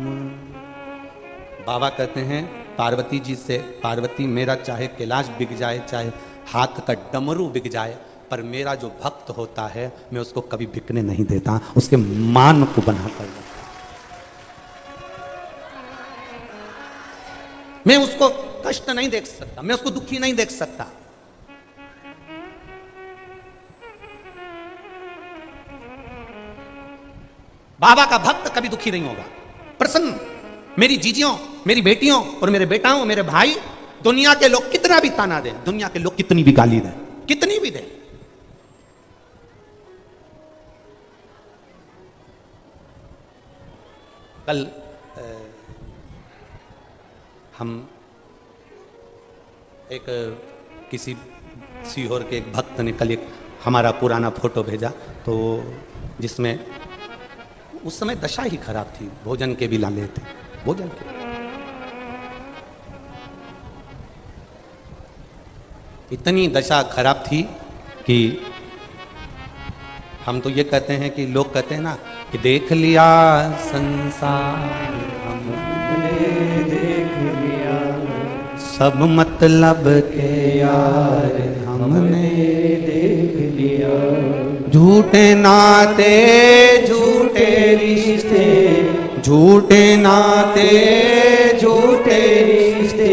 बाबा कहते हैं पार्वती जी से, पार्वती मेरा चाहे कैलाश बिक जाए, चाहे हाथ का डमरू बिक जाए, पर मेरा जो भक्त होता है मैं उसको कभी बिकने नहीं देता, उसके मान को बना कर देता। मैं उसको कष्ट नहीं देख सकता, मैं उसको दुखी नहीं देख सकता। बाबा का भक्त कभी दुखी नहीं होगा, प्रसन्न। मेरी जीजियों, मेरी बेटियों और मेरे बेटाओं, मेरे भाई, दुनिया के लोग कितना भी ताना दें, दुनिया के लोग कितनी भी गाली दें, कितनी भी दें, कल हम एक किसी सीहोर के एक भक्त ने कल एक हमारा पुराना फोटो भेजा, तो जिसमें उस समय दशा ही खराब थी, भोजन के भी लाले थे, भोजन के। इतनी दशा खराब थी कि हम तो ये कहते हैं कि लोग कहते हैं ना कि देख लिया संसार हमने, देख लिया सब मतलब के यार हमने, देख लिया झूठे नाते झूठे रिश्ते, झूठे नाते झूठे रिश्ते,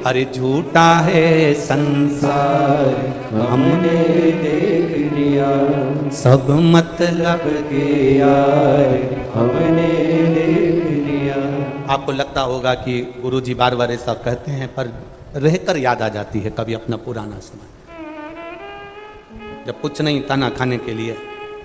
अरे झूठा है संसार हमने देख लिया सब मतलब के यार हमने देख लिया। आपको लगता होगा कि गुरुजी बार बार ऐसा कहते हैं, पर रहकर याद आ जाती है कभी अपना पुराना समय, जब कुछ नहीं था ना खाने के लिए।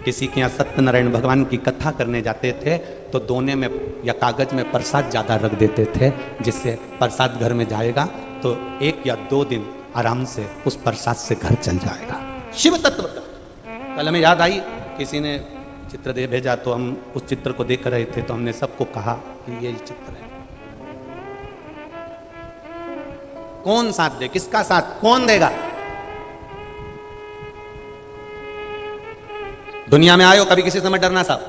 किसी के यहाँ सत्यनारायण भगवान की कथा करने जाते थे तो दोने में या कागज में प्रसाद ज़्यादा रख देते थे, जिससे प्रसाद घर में जाएगा तो 1 या 2 दिन आराम से उस प्रसाद से घर चल जाएगा। शिव तत्व का कल हमें याद आई, किसी ने चित्र दे भेजा तो हम उस चित्र को देख रहे थे, तो हमने सबको कहा कि ये चित्र है। कौन साथ दे, किसका साथ कौन देगा? दुनिया में आए हो कभी किसी से मत डरना साहब,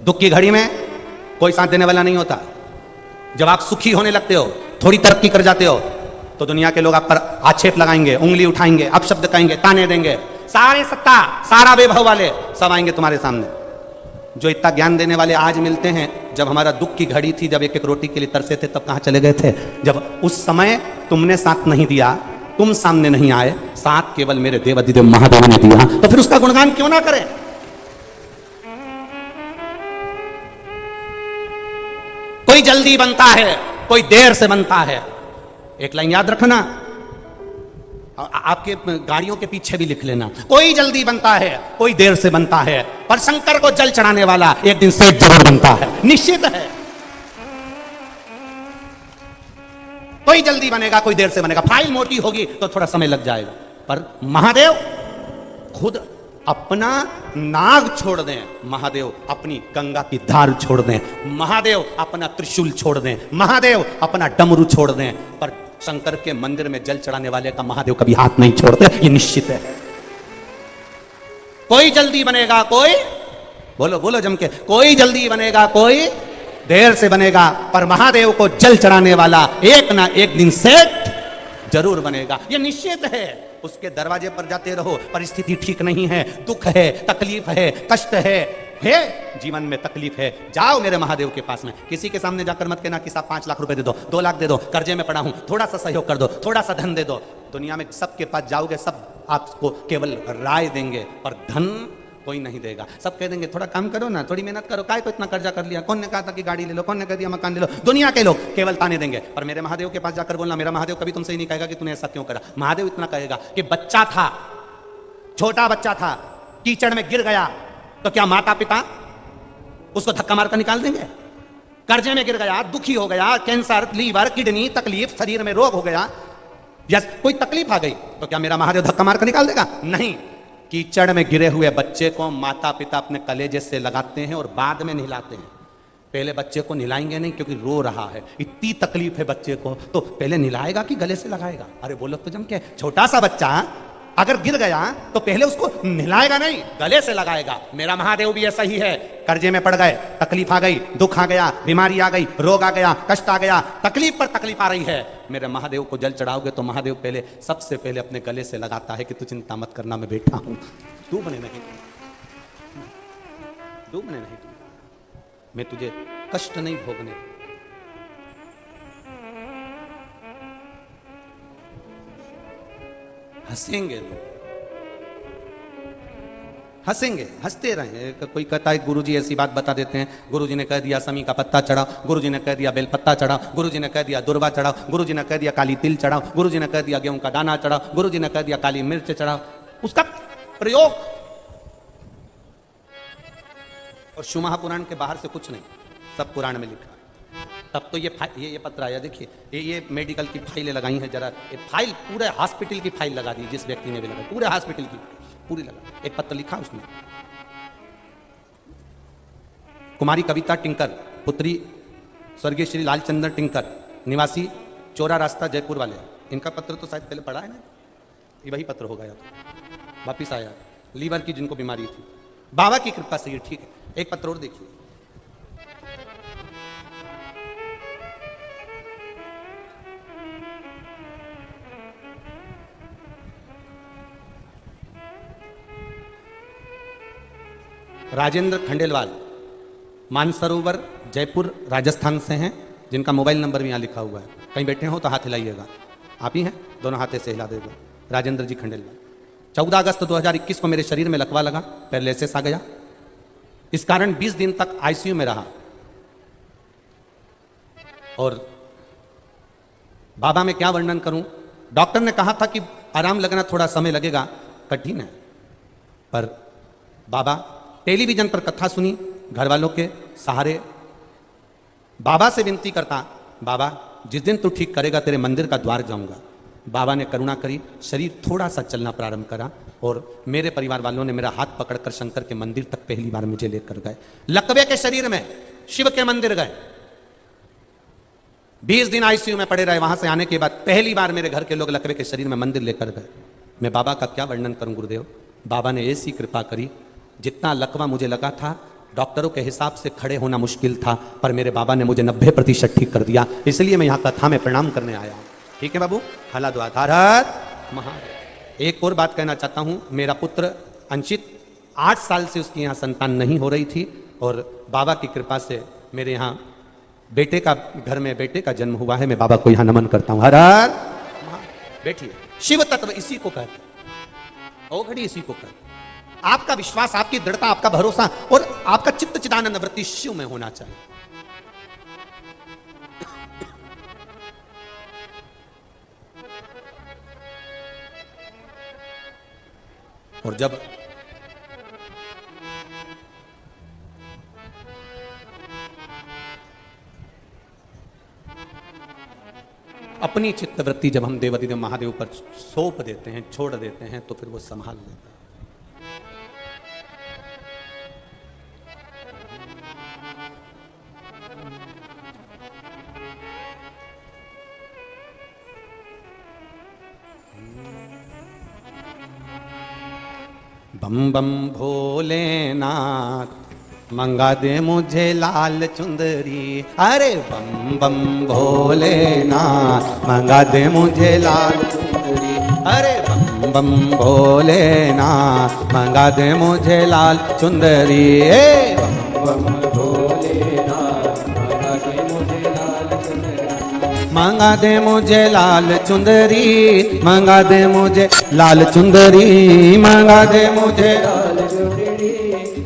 दुख की घड़ी में कोई साथ देने वाला नहीं होता। जब आप सुखी होने लगते हो, थोड़ी तरक्की कर जाते हो, तो दुनिया के लोग आप पर आक्षेप लगाएंगे, उंगली उठाएंगे, अपशब्द कहेंगे, ताने देंगे, सारे सत्ता सारा वैभव वाले सब आएंगे तुम्हारे सामने। जो इतना ज्ञान देने वाले आज मिलते हैं, जब हमारा दुख की घड़ी थी, जब एक एक रोटी के लिए तरसे थे, तब कहां चले गए थे? जब उस समय तुमने साथ नहीं दिया, तुम सामने नहीं आए, साथ केवल मेरे देवाधिदेव महादेव ने दिया, तो फिर उसका गुणगान क्यों ना करें? कोई जल्दी बनता है, कोई देर से बनता है। एक लाइन याद रखना, आपके गाड़ियों के पीछे भी लिख लेना, कोई जल्दी बनता है, कोई देर से बनता है, पर शंकर को जल चढ़ाने वाला एक दिन से जरूर बनता है, निश्चित है। कोई जल्दी बनेगा, कोई देर से बनेगा। फाइल मोटी होगी तो थोड़ा समय लग जाएगा, पर महादेव खुद अपना नाग छोड़ दें, महादेव अपनी गंगा की धार छोड़ दें, महादेव अपना त्रिशूल छोड़ दें, महादेव अपना डमरू छोड़ दें, पर शंकर के मंदिर में जल चढ़ाने वाले का महादेव कभी हाथ नहीं छोड़ते, ये निश्चित है। कोई जल्दी बनेगा, कोई बोलो बोलो जम के, कोई जल्दी बनेगा, कोई देर से बनेगा, पर महादेव को जल चढ़ाने वाला एक ना एक दिन सेठ जरूर बनेगा, ये निश्चित है। उसके दरवाजे पर जाते रहो, परिस्थिति ठीक नहीं है, दुख है, तकलीफ है, कष्ट है, जीवन में तकलीफ है, जाओ मेरे महादेव के पास में। किसी के सामने जाकर मत कहना कि साहब 5 लाख रुपए दे दो, 2 लाख दे दो, कर्जे में पड़ा हूं, थोड़ा सा सहयोग कर दो, थोड़ा सा धन दे दो। दुनिया में सबके पास जाओगे, सब आपको केवल राय देंगे, पर धन कोई नहीं देगा। सब कह देंगे थोड़ा काम करो ना, थोड़ी मेहनत करो, काय को इतना कर्जा कर लिया, कौन ने कहा था कि गाड़ी ले लो, कौन ने कह दिया मकान ले लो। दुनिया के लोग केवल ताने देंगे, पर मेरे महादेव के पास जाकर बोलना, मेरा महादेव कभी तुमसे ही नहीं कहेगा कि तूने ऐसा क्यों करा। महादेव इतना कहेगा कि बच्चा था, छोटा बच्चा था, कीचड़ में गिर गया, तो क्या माता पिता उसको धक्का मारकर निकाल देंगे? कर्जे में गिर गया, दुखी हो गया, कैंसर, लीवर, किडनी तकलीफ, शरीर में रोग हो गया, या कोई तकलीफ आ गई, तो क्या मेरा महादेव धक्का मारकर निकाल देगा? नहीं। कीचड़ में गिरे हुए बच्चे को माता पिता अपने कलेजे से लगाते हैं और बाद में नहलाते हैं। पहले बच्चे को नहलाएंगे नहीं, क्योंकि रो रहा है, इतनी तकलीफ है बच्चे को, तो पहले नहलाएगा कि गले से लगाएगा? अरे बोलो तो जम के, छोटा सा बच्चा अगर गिर गया तो पहले उसको नहलाएगा नहीं, गले से लगाएगा। मेरा महादेव भी ऐसा ही है। कर्जे में पड़ गए, तकलीफ आ गई, दुख आ गया, बीमारी आ गई, रोग आ गया, कष्ट आ गया, तकलीफ पर तकलीफ आ रही है, मेरे महादेव को जल चढ़ाओगे तो महादेव पहले सबसे पहले अपने गले से लगाता है कि तू चिंता मत करना, मैं बैठा हूं, डूबने नहीं, डूबने नहीं दूंगा, मैं तुझे कष्ट नहीं भोगने। हंसेंगे लोग, हंसेंगे, हंसते रहे। कोई कहता है गुरुजी ऐसी बात बता देते हैं, गुरुजी ने कह दिया समी का पत्ता चढ़ाओ, गुरुजी ने कह दिया बेलपत्ता चढ़ाओ, गुरुजी ने कह दिया दुर्वा चढ़ाओ, गुरुजी ने कह दिया काली तिल चढ़ाओ, गुरुजी ने कह दिया गेहूं का दाना चढ़ाओ, गुरुजी ने कह दिया काली मिर्च चढ़ाओ। उसका प्रयोग और शिव महापुराण के बाहर से कुछ नहीं। सब कुरान में लिखा है। तब तो ये पत्र आया, देखिए ये मेडिकल की फाइलें लगाई हैं, जरा ये फाइल पूरे हॉस्पिटल की फाइल लगा दी, जिस व्यक्ति ने भी लगाई पूरे हॉस्पिटल की पूरी लगा, एक पत्र लिखा उसने। कुमारी कविता टिंकर, पुत्री स्वर्गीय श्री लालचंद्र टिंकर, निवासी चौरा रास्ता जयपुर वाले। इनका पत्र तो शायद पहले पढ़ा है ना, ये वही पत्र होगा या तो वापिस आया। लीवर की जिनको बीमारी थी, बाबा की कृपा से ये ठीक है। एक पत्र और देखिए, राजेंद्र खंडेलवाल, मानसरोवर जयपुर राजस्थान से हैं, जिनका मोबाइल नंबर भी यहाँ लिखा हुआ है। कहीं बैठे हो तो हाथ हिलाइएगा, आप ही हैं, दोनों हाथे से हिला देगा। राजेंद्र जी खंडेलवाल। 14 अगस्त 2021 को मेरे शरीर में लकवा लगा, पैरालिसिस आ गया, इस कारण 20 दिन तक आईसीयू में रहा। और बाबा मैं क्या वर्णन करूं, डॉक्टर ने कहा था कि आराम लगना थोड़ा समय लगेगा, कठिन है। पर बाबा, टेलीविजन पर कथा सुनी, घर वालों के सहारे बाबा से विनती करता, बाबा जिस दिन तू ठीक करेगा तेरे मंदिर का द्वार जाऊंगा। बाबा ने करुणा करी, शरीर थोड़ा सा चलना प्रारंभ करा और मेरे परिवार वालों ने मेरा हाथ पकड़कर शंकर के मंदिर तक पहली बार मुझे लेकर गए। लकवे के शरीर में शिव के मंदिर गए, 20 दिन आईसीयू में पड़े रहे। वहां से आने के बाद पहली बार मेरे घर के लोग लकवे के शरीर में मंदिर लेकर गए। मैं बाबा का क्या वर्णन करूं गुरुदेव, बाबा ने ऐसी कृपा करी, जितना लकवा मुझे लगा था डॉक्टरों के हिसाब से खड़े होना मुश्किल था, पर मेरे बाबा ने मुझे 90% ठीक कर दिया। इसलिए मैं यहाँ कथा में प्रणाम करने आया हूँ। ठीक है बाबू, हला दुआ धारत महा। एक और बात कहना चाहता हूँ, मेरा पुत्र अंशित 8 साल से उसकी यहाँ संतान नहीं हो रही थी, और बाबा की कृपा से मेरे यहाँ बेटे का, घर में बेटे का जन्म हुआ है। मैं बाबा को यहाँ नमन करता हूँ। हर हर बैठिए। शिव तत्व इसी को कहते, ओघड़ी इसी को कहते। आपका विश्वास, आपकी दृढ़ता, आपका भरोसा और आपका चित्त चिदानंद वृत्ति शिव में होना चाहिए। और जब अपनी चित्तवृत्ति जब हम देवाधिदेव महादेव पर सौंप देते हैं, छोड़ देते हैं, तो फिर वो संभाल लेता है। बम बम भोलेनाथ, मंगा दे मुझे लाल चुंदरी। अरे बम बम भोलेनाथ, मंगा दे मुझे लाल चुंदरी। अरे बम बम भोलेनाथ, मंगा दे मुझे लाल चुंदरी। बम बम भोलेनाथ, मंगा दे मुझे लाल चुंदरी। मंगा दे मुझे लाल चुंदरी, मंगा दे मुझे लाल चुंदरी, मंगा दे मुझे लाल चुंदरी,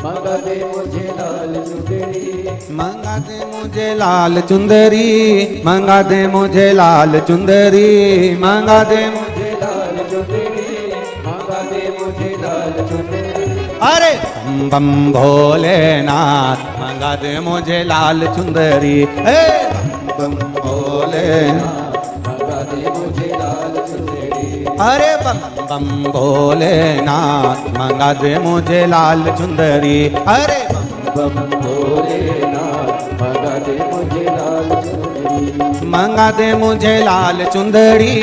मंगा दे मुझे लाल चुंदरी। मंगा दे मुझे लाल चुंदरी, मंगा दे मुझे लाल चुंदरी, मंगा दे मुझे लाल चुंदरी, मंगा दे मुझे लाल चुंदरी। अरे बम बम भोलेनाथ, मंगा दे मुझे लाल चुंदरी। बम बम भोलेनाथ, मंगा दे मुझे लाल चुंदरी। अरे बम बम भोलेनाथ, मंगा दे मुझे लाल चुंदरी। अरे बम बम भोलेनाथ, मंगा दे मुझे लाल चुंदरी। मंगा दे मुझे लाल चुंदरी,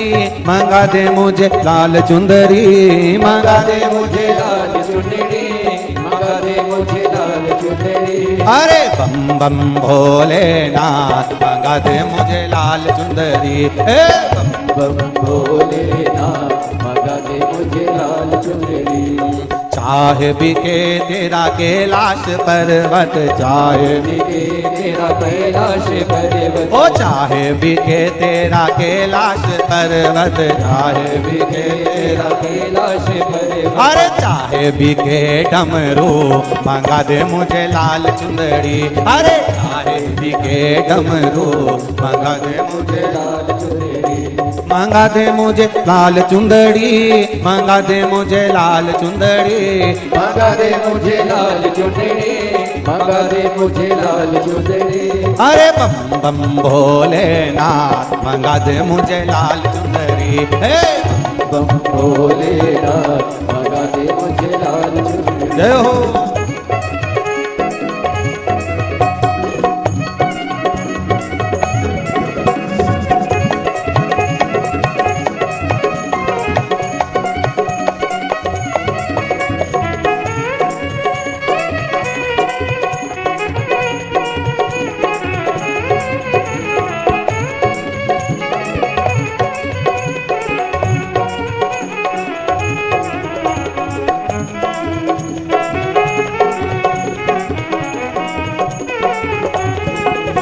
मंगा दे मुझे लाल चुंदरी, मंगा दे मुझे लाल चुंदरी, मंगा दे मुझे लाल चुंदरी। अरे बम बम भोलेनाथ, मंगा दे मुझे लाल चुंदरी। बम बम भोलेनाथ, मंगा दे मुझे लाल चुंदरी। चाहे बिके तेरा कैलाश पर्वत, चाहे बिके तेरा कैलाश पर्वत। ओ चाहे बिके तेरा कैलाश पर्वत, चाहे बिके तेरा कैलाश पर्वत। अरे चाहे बिके डमरू, मंगा दे मुझे लाल चुंदरी। अरे चाहे बिके डमरू, मंगा दे मुझे लाल चुंदरी। मंगा दे मुझे लाल चुंदड़ी, मंगा दे मुझे लाल चुंदड़ी, मंगा दे मुझे लाल चुंदड़ी, मंगा दे मुझे लाल चुंदरी। अरे बम बम भोलेनाथ मंगा दे मुझे लाल चुंदरी। हे बम भोलेनाथ मंगा दे मुझे लाल चुंदरी। जय हो।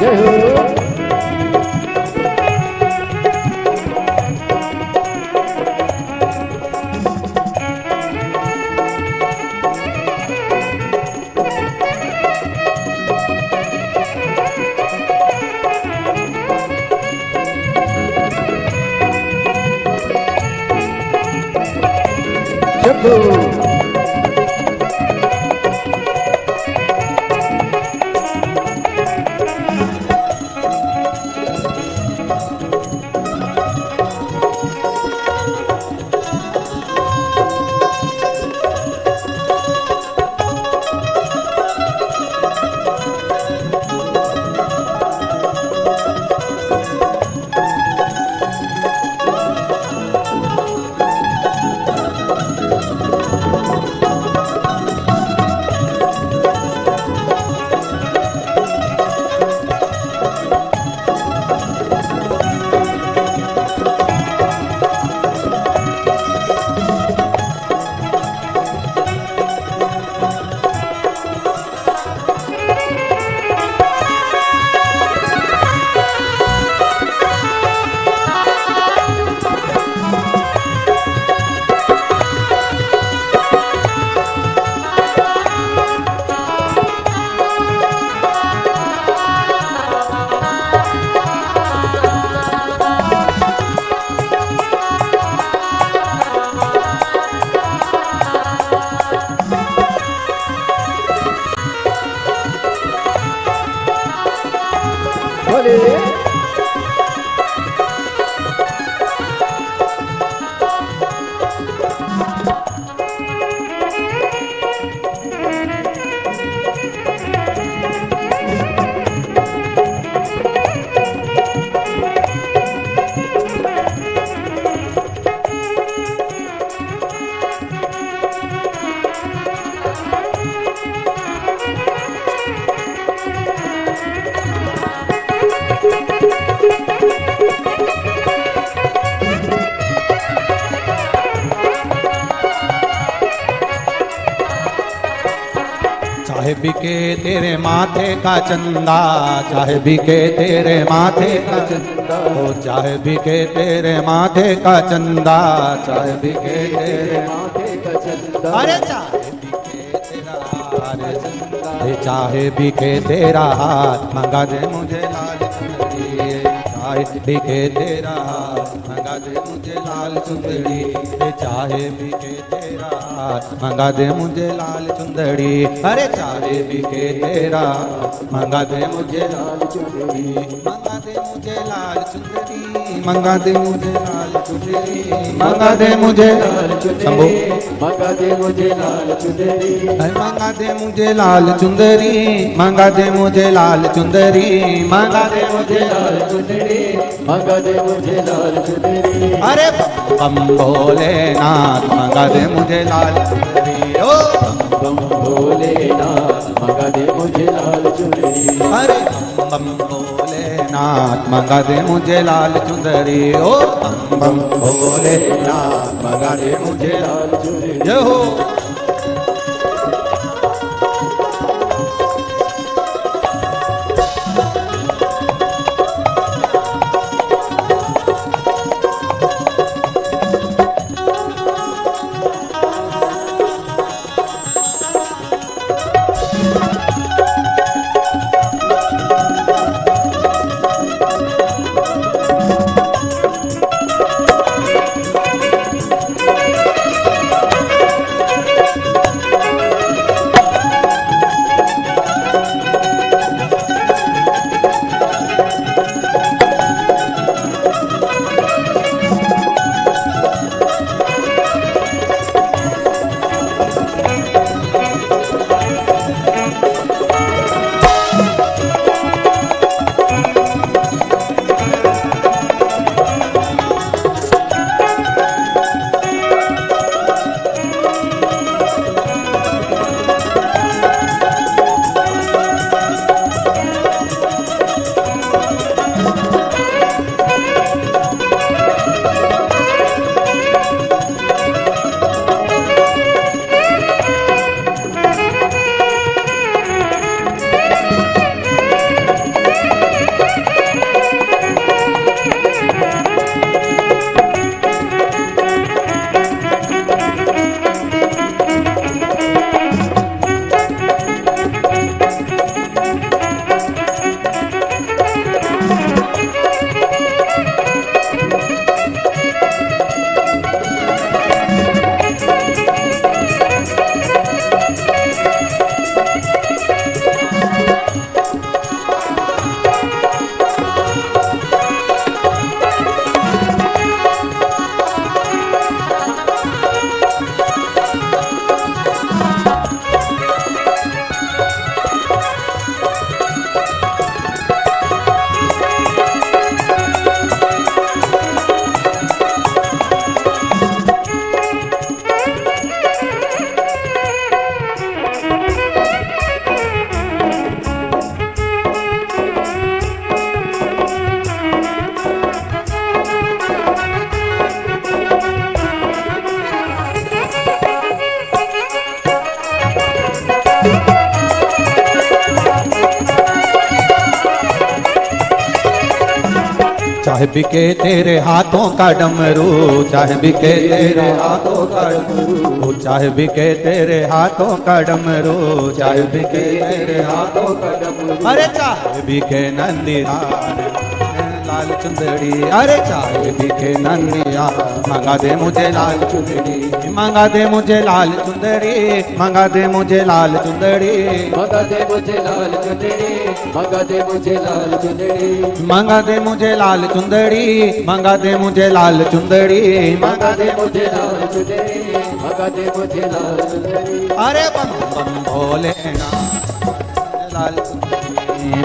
जय हो। शंभू भोले। चाहे बिके तेरे माथे का चंदा, चाहे बिके तेरे माथे का चंदा, ओ चाहे बिके तेरे माथे का चंदा, चाहे बिके तेरे माथे का चंदा, अरे चाहे बिके तेरा हाथ चंदा, चाहे बिके तेरा हाथ मंगा दे मुझे लाल चुंदरी, चाहे बिके तेरा हाथ मंगा दे मुझे लाल चुंदरी, चाहे बिके तेरा हाथ मंगा दे मुझे लाल चुंदड़ी, अरे चाहे बिके तेरा मंगा दे मुझे लाल चुंदड़ी, मंगा दे मुझे लाल चुंदड़ी, मंगा दे मुझे लाल चुंदड़ी, मंगा दे मुझे लाल चुंदड़ी, मंगा दे मुझे लाल चुंदड़ी, मंगा दे मुझे लाल चुंदड़ी, मंगा दे मुझे लाल चुंदड़ी, मंगा दे मुझे लाल चुंदड़ी, मंगा दे मुझे लाल चुंदड़ी, अरे बम भोलेनाथ मंगा दे मुझे लाल चुंदड़ी, ओ बम भोलेनाथ मंगा दे मुझे लाल चुंदड़ी, अरे बम भोलेनाथ मंगा दे मुझे लाल चुंदड़ी, ओ बम भोलेनाथ मंगा दे मुझे लाल चुंदड़ी, जय हो। चाहे बिके तेरे हाथों का डमरू, चाहे बिके तेरे हाथों का डमरू, चाहे बिके तेरे हाथों का डमरू, चाहे बिके तेरे हाथों का डमरू, अरे चाहे बिके नंदीलाल लाल चुंदड़ी, अरे चाहे बिके नंदिया, मंगा दे मुझे लाल चुंदड़ी, मंगा दे मुझे लाल चुंदड़ी, मंगा दे मुझे लाल चुंदड़ी, मंगा दे मुझे लाल चुंदड़ी, मंगा दे मुझे लाल चुंदड़ी, मंगा दे मुझे लाल चुंदड़ी, मंगा दे मुझे लाल चुंदड़ी, मंगा दे मुझे लाल चुंदड़ी, मंगा दे मुझे लाल चुंदड़ी। अरे बम बम भोलेनाथ लाल चुंदड़ी,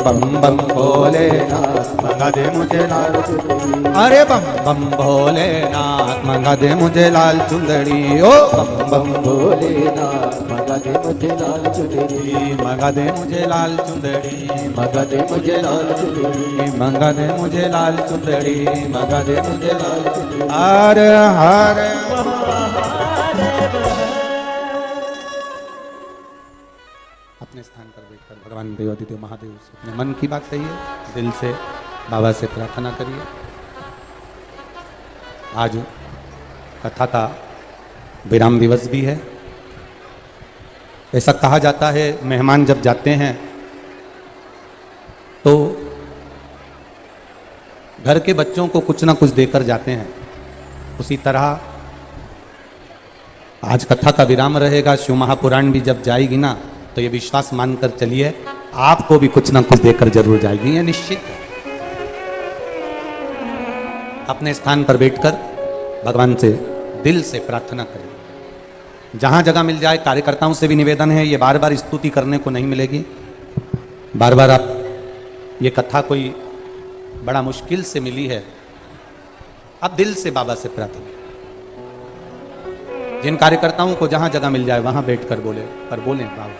बम बम भोलेनाथ मंगा दे मुझे लाल चुंदड़ी, अरे बम बम भोलेनाथ मंगा दे मुझे लाल चुंदड़ी, ओ बम बम भोलेनाथ मंगा दे मुझे लाल चुंदड़ी, मंगा दे मुझे लाल चुंदड़ी, मंगा दे मुझे लाल चुंदड़ी, मंगा दे मुझे लाल चुंदड़ी, मंगा दे मुझे लाल चुंदड़ी। हर हर अपने स्थान पर बैठकर भगवान देवादिदेव महादेव से अपने मन की बात कहिए, दिल से बाबा से प्रार्थना करिए। आज कथा का विराम दिवस भी है। ऐसा कहा जाता है मेहमान जब जाते हैं तो घर के बच्चों को कुछ ना कुछ देकर जाते हैं, उसी तरह आज कथा का विराम रहेगा। शिव महापुराण भी जब जाएगी ना तो ये विश्वास मानकर चलिए आपको भी कुछ ना कुछ देकर जरूर जाएगी, ये निश्चित है। अपने स्थान पर बैठकर भगवान से दिल से प्रार्थना करें। जहां जगह मिल जाए, कार्यकर्ताओं से भी निवेदन है, ये बार बार स्तुति करने को नहीं मिलेगी। बार बार आप ये कथा कोई बड़ा मुश्किल से मिली है, आप दिल से बाबा से प्रार्थना। जिन कार्यकर्ताओं को जहां जगह मिल जाए वहां बैठकर बोले, पर बोले बाबा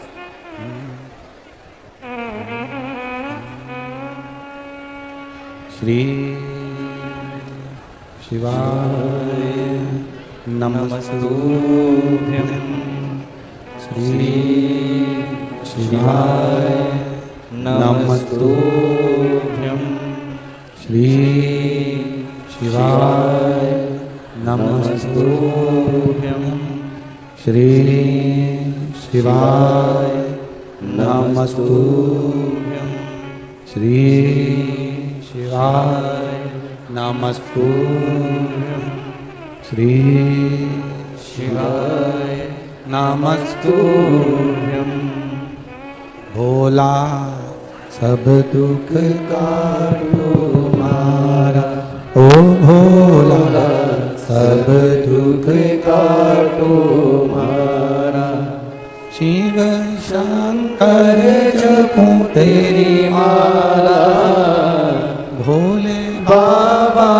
श्री शिवाय नमस्तुभ्यं, श्री शिवाय नमस्तुभ्यं, श्री शिवाय नमस्तुभ्यं, श्री शिवाय नमस्तुभ्यं, श्री शिवाय नमस्तुभ्यं, श्री शिवाय नमस्तुभ्यं। भोला सब दुख काटो मारा, ओ भोला सब दुख काटो मारा, शिव शंकर जपूं तेरी माला, भोले बाबा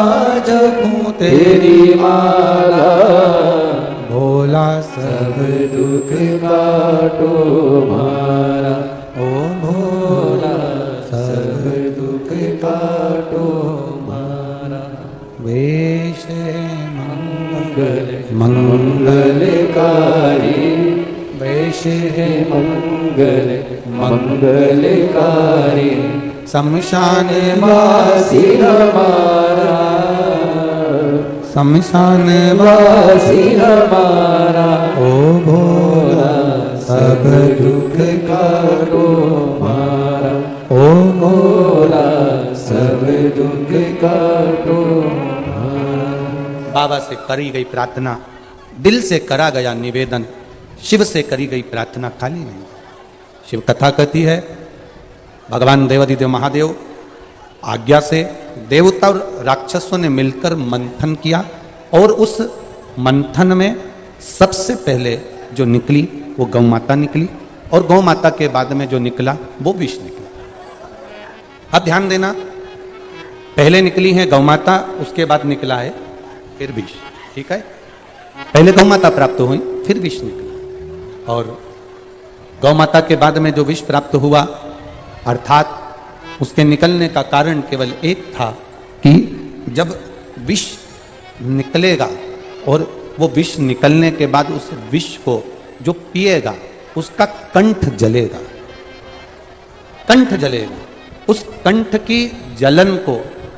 जपूं तेरी माला, भोला सब दुख काटो मारा, ओ भोला सब दुख काटो मारा। वेश मंगल मंगलकारी, वेश है मंगल मंगलकारी, शमशान वासी हमारा, शमशान वासी हमारा, ओ भोला सब दुख काटो मारा, ओ भोला सब दुख काटो मारा। बाबा से करी गई प्रार्थना, दिल से करा गया निवेदन, शिव से करी गई प्रार्थना खाली नहीं। शिव कथा कहती है भगवान देवादिदेव महादेव आज्ञा से देवता और राक्षसों ने मिलकर मंथन किया, और उस मंथन में सबसे पहले जो निकली वो गौ माता निकली, और गौ माता के बाद में जो निकला वो विष निकला। अब ध्यान देना, पहले निकली है गौ माता, उसके बाद निकला है फिर विष, ठीक है। पहले गौ माता प्राप्त हुई, फिर विष निकला, और गौ माता के बाद में जो विष प्राप्त हुआ, अर्थात उसके निकलने का कारण केवल एक था कि जब विष निकलेगा और वो विष निकलने के बाद उस विष को जो पिएगा उसका कंठ जलेगा, कंठ जलेगा। उस कंठ की जलन को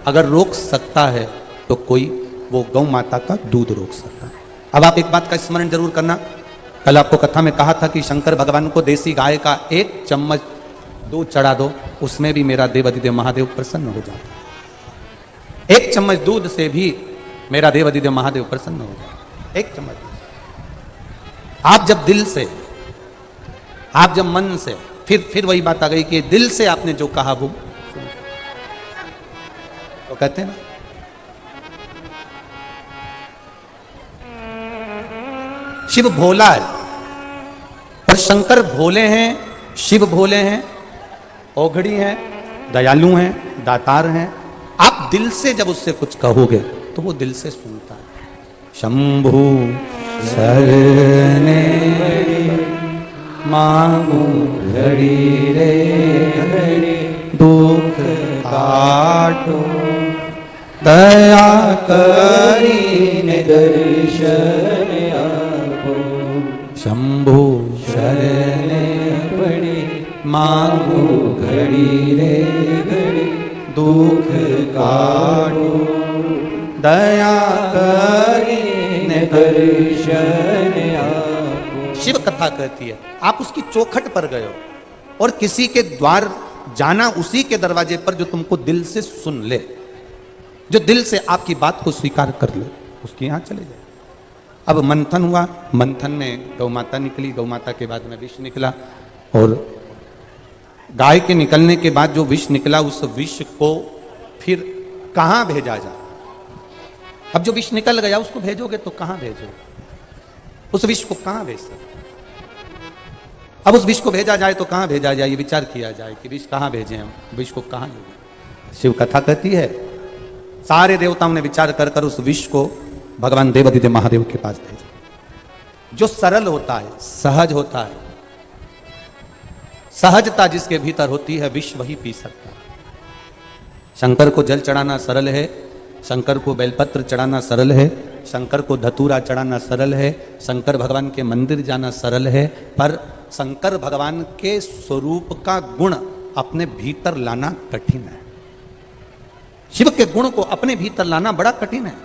अगर रोक सकता है तो कोई वो गौ माता का दूध रोक सकता है। अब आप एक बात का स्मरण जरूर करना, कल आपको कथा में कहा था कि शंकर भगवान को देसी गाय का 1 चम्मच दूध चढ़ा दो, उसमें भी मेरा देवाधिदेव महादेव प्रसन्न हो जाता। 1 चम्मच दूध से भी मेरा देवाधिदेव महादेव प्रसन्न हो जाता। 1 चम्मच दूध। आप जब दिल से, आप जब मन से, फिर वही बात आ गई कि दिल से आपने जो कहा वो तो कहते हैं ना, शिव भोला है और शंकर भोले हैं, शिव भोले हैं, औघड़ी हैं, दयालु हैं, दातार हैं। आप दिल से जब उससे कुछ कहोगे तो वो दिल से सुनता है। शंभु शरणे मांगू घड़ी रे घड़ी, दुख काटो दया करीने दर्शन आपो। शंभु शरणे पड़ी मांगू घड़ी रे घड़ी, दुख काटो दया करीने दर्शन आपो। शिव कथा कहती है, आप उसकी चौखट पर गए हो और किसी के द्वार जाना, उसी के दरवाजे पर जो तुमको दिल से सुन ले, जो दिल से आपकी बात को स्वीकार कर ले, उसके यहां चले जाए। अब मंथन हुआ, मंथन में गौ माता निकली, गौ माता के बाद में विष निकला, और गाय के निकलने के बाद जो विष निकला उस विष को फिर कहां भेजा जाए। अब जो विष निकल गया उसको भेजोगे तो कहां भेजोगे, उस विष को कहां भेज सकते। अब उस विष को भेजा जाए तो कहां भेजा जाए, ये विचार किया जाए कि विष कहां भेजे हम, विष को कहां ले जाए। शिव कथा कहती है सारे देवताओं ने विचार कर कर उस विष को भगवान देवाधिदेव महादेव के पास भेजा। जो सरल होता है, सहज होता है, सहजता जिसके भीतर होती है, विष वही पी सकता है। शंकर को जल चढ़ाना सरल है, शंकर को बेलपत्र चढ़ाना सरल है, शंकर को धतूरा चढ़ाना सरल है, शंकर भगवान के मंदिर जाना सरल है, पर शंकर भगवान के स्वरूप का गुण अपने भीतर लाना कठिन है। शिव के गुण को अपने भीतर लाना बड़ा कठिन है।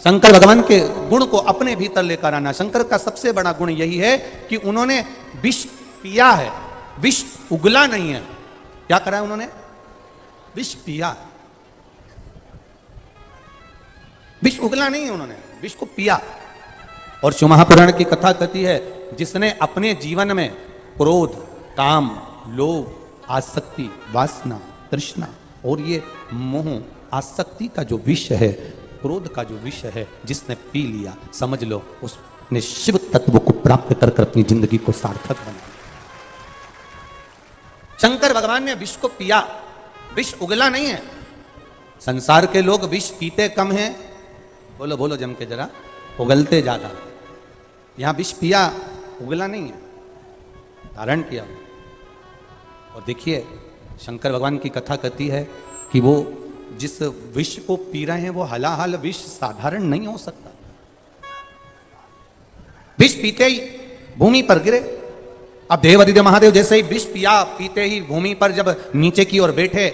शंकर भगवान के गुण को अपने भीतर लेकर आना, शंकर का सबसे बड़ा गुण यही है कि उन्होंने विष पिया है, विष उगला नहीं है। क्या करा है उन्होंने, विष पिया है, विष उगला नहीं है, उन्होंने विष को पिया। और शिव महापुराण की कथा कहती है जिसने अपने जीवन में क्रोध, काम, लोभ, आसक्ति, वासना, तृष्णा और ये मोह आसक्ति का जो विष है, क्रोध का जो विष है, जिसने पी लिया, समझ लो उसने शिव तत्व को प्राप्त कर कर अपनी जिंदगी को सार्थक बनाया। शंकर भगवान ने विष को पिया, विष उगला नहीं है। संसार के लोग विष पीते कम हैं, बोलो बोलो जम के जरा, उगलते ज्यादा। यहां विष पिया, उगला नहीं है, धारण किया। और देखिए शंकर भगवान की कथा कहती है कि वो जिस विष को पी रहे हैं वो हलाहल विष साधारण नहीं हो सकता। विष पीते ही भूमि पर गिरे। अब देवाधिदेव महादेव जैसे ही विष पिया, पीते ही भूमि पर जब नीचे की ओर बैठे,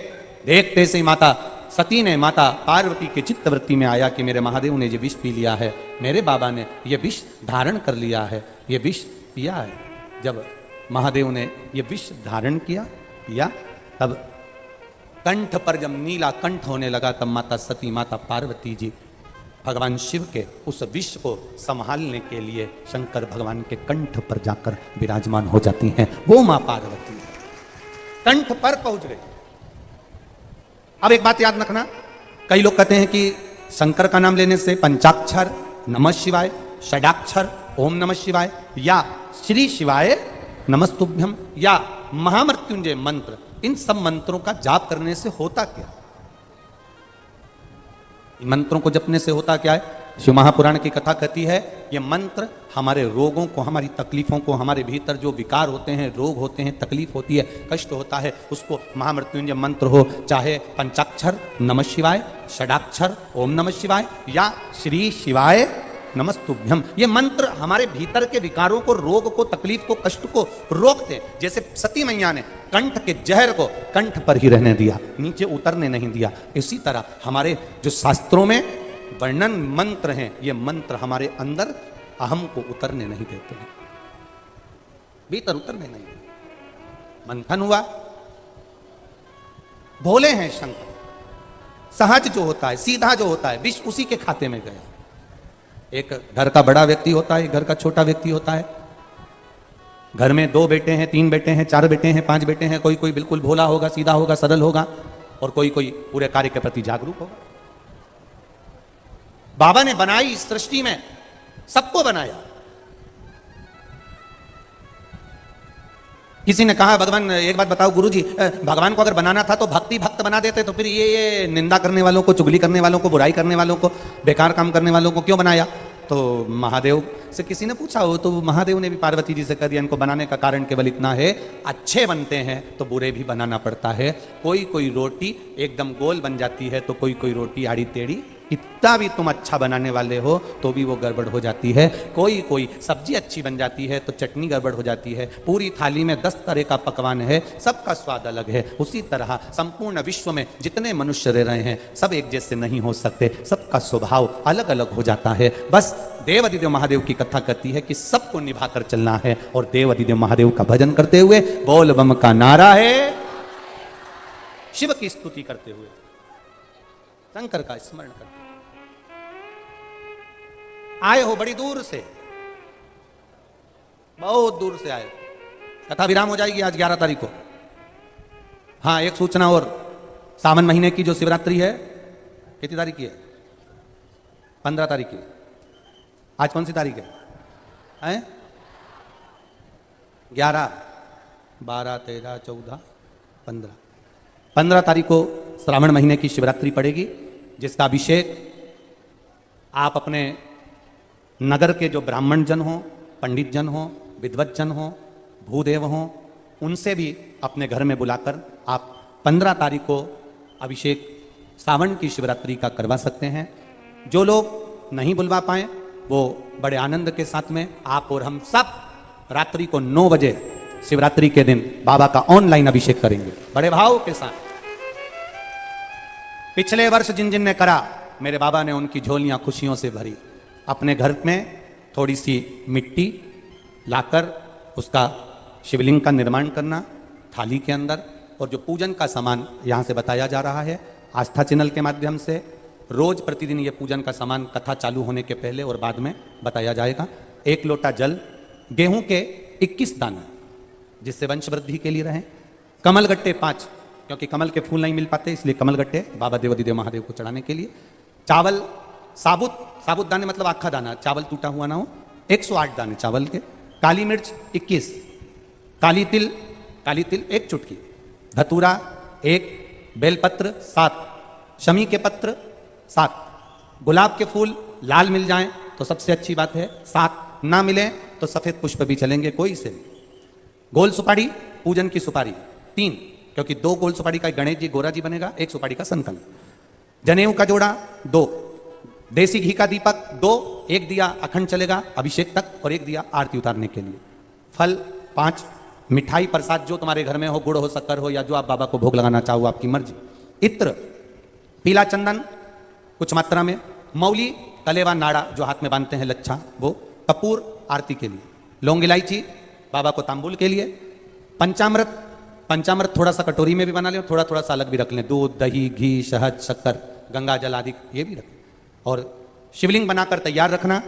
देखते से ही माता सती ने, माता पार्वती के चित्तवृत्ति में आया कि मेरे महादेव ने ये विष पी लिया है, मेरे बाबा ने ये विष धारण कर लिया है, ये विष पिया है। जब महादेव ने ये विष धारण किया, पिया, तब कंठ पर जब नीला कंठ होने लगा, तब माता सती, माता पार्वती जी भगवान शिव के उस विष को संभालने के लिए शंकर भगवान के कंठ पर जाकर विराजमान हो जाती हैं। वो मां पार्वती कंठ पर पहुंच गई। अब एक बात याद रखना, कई लोग कहते हैं कि शंकर का नाम लेने से पंचाक्षर नमः शिवाय, षडाक्षर ओम नमः शिवाय, या श्री शिवाय नमस्तुभ्यम, या महामृत्युंजय मंत्र, इन सब मंत्रों का जाप करने से होता क्या? इन मंत्रों को जपने से होता क्या है? शिव महापुराण की कथा कहती है ये मंत्र हमारे रोगों को, हमारी तकलीफों को, हमारे भीतर जो विकार होते हैं, रोग होते हैं, तकलीफ होती है, कष्ट होता है, उसको महामृत्युंजय मंत्र हो, चाहे पंचाक्षर नमः शिवाय, षडाक्षर ओम नमः शिवाय, या श्री शिवाय नमस्तुभ्यम। ये मंत्र हमारे भीतर के विकारों को, रोग को, तकलीफ को, कष्ट को रोकते हैं। जैसे सती मैया ने कंठ के जहर को कंठ पर ही रहने दिया, नीचे उतरने नहीं दिया। इसी तरह हमारे जो शास्त्रों में वर्णन मंत्र हैं, ये मंत्र हमारे अंदर अहम को उतरने नहीं देते हैं, भीतर उतरने नहीं देते। मंथन हुआ, भोले हैं शंकर, सहज जो होता है, सीधा जो होता है, विष उसी के खाते में गया। एक घर का बड़ा व्यक्ति होता है, एक घर का छोटा व्यक्ति होता है। घर में 2 बेटे हैं, 3 बेटे हैं, 4 बेटे हैं, 5 बेटे हैं। कोई कोई बिल्कुल भोला होगा, सीधा होगा, सरल होगा, और कोई कोई पूरे कार्य के प्रति जागरूक होगा। बाबा ने बनाई इस सृष्टि में सबको बनाया। किसी ने कहा, भगवान एक बात बताओ गुरुजी, भगवान को अगर बनाना था तो भक्ति भक्त बना देते, तो फिर ये निंदा करने वालों को, चुगली करने वालों को, बुराई करने वालों को, बेकार काम करने वालों को क्यों बनाया? तो महादेव से किसी ने पूछा हो, तो महादेव ने भी पार्वती जी से कह दिया, इनको बनाने का कारण केवल इतना है, अच्छे बनते हैं तो बुरे भी बनाना पड़ता है। कोई कोई रोटी एकदम गोल बन जाती है, तो कोई कोई रोटी आड़ी टेढ़ी, इतना भी तुम अच्छा बनाने वाले हो तो भी वो गड़बड़ हो जाती है। कोई कोई सब्जी अच्छी बन जाती है तो चटनी गड़बड़ हो जाती है। पूरी थाली में 10 तरह का पकवान है, सबका स्वाद अलग है। उसी तरह संपूर्ण विश्व में जितने मनुष्य रह रहे हैं, सब एक जैसे नहीं हो सकते, सबका स्वभाव अलग अलग हो जाता है। बस देव अधिदेव महादेव की कथा कहती है कि सबको निभा कर चलना है, और देव अधिदेव महादेव का भजन करते हुए, बोल बम का नारा है, शिव की स्तुति करते हुए, शंकर का स्मरण करते। आए हो बड़ी दूर से, बहुत दूर से आए। कथा विराम हो जाएगी आज 11 तारीख को। हाँ, एक सूचना और, सावन महीने की जो शिवरात्रि है, कितनी तारीख की है? 15 तारीख की। आज कौन सी तारीख है? 11, 12, 13, 14, 15। 15 तारीख को श्रावण महीने की शिवरात्रि पड़ेगी, जिसका अभिषेक आप अपने नगर के जो ब्राह्मण जन हो, पंडित जन हो, विद्वत जन हो, भूदेव हो, उनसे भी अपने घर में बुलाकर आप 15 तारीख को अभिषेक सावन की शिवरात्रि का करवा सकते हैं। जो लोग नहीं बुलवा पाए, वो बड़े आनंद के साथ में आप और हम सब रात्रि को 9 बजे शिवरात्रि के दिन बाबा का ऑनलाइन अभिषेक करेंगे, बड़े भाव के साथ। पिछले वर्ष जिन जिन ने करा, मेरे बाबा ने उनकी झोलियां खुशियों से भरी। अपने घर में थोड़ी सी मिट्टी लाकर उसका शिवलिंग का निर्माण करना थाली के अंदर, और जो पूजन का सामान यहाँ से बताया जा रहा है आस्था चैनल के माध्यम से, रोज प्रतिदिन ये पूजन का सामान कथा चालू होने के पहले और बाद में बताया जाएगा। 1 लोटा जल, गेहूं के 21 दाने, जिससे वंश वृद्धि के लिए रहें। कमल गट्टे 5, क्योंकि कमल के फूल नहीं मिल पाते, इसलिए कमल गट्टे बाबा देव अधिदेव महादेव को चढ़ाने के लिए। चावल साबुत दाने, मतलब आखा दाना, चावल टूटा हुआ ना हो, 108 दाने चावल के। काली मिर्च 21, काली तिल 1 चुटकी, धतूरा 1, बेलपत्र 7, शमी के पत्र 7, गुलाब के फूल लाल मिल जाएं तो सबसे अच्छी बात है, 7, ना मिले तो सफेद पुष्प भी चलेंगे, कोई से भी। गोल सुपारी, पूजन की सुपारी 3, क्योंकि 2 गोल सुपारी का गणेश जी गोरा जी बनेगा, 1 सुपारी का संकल्प। जनेऊ का जोड़ा 2, देसी घी का दीपक 2, 1 दिया अखंड चलेगा अभिषेक तक, और 1 दिया आरती उतारने के लिए। फल 5, मिठाई प्रसाद जो तुम्हारे घर में हो, गुड़ हो, शक्कर हो, या जो आप बाबा को भोग लगाना चाहो, आपकी मर्जी। इत्र, पीला चंदन कुछ मात्रा में, मौली, कलेवा, नाड़ा जो हाथ में बांधते हैं लच्छा वो, कपूर आरती के लिए, लौंग इलायची बाबा को तांबुल के लिए, पंचामृत थोड़ा सा कटोरी में भी बना लें, थोड़ा थोड़ा सा अलग भी रख लें, दूध, दही, घी, शहद, शक्कर, गंगा जल आदि ये भी रखें। और शिवलिंग बनाकर तैयार रखना।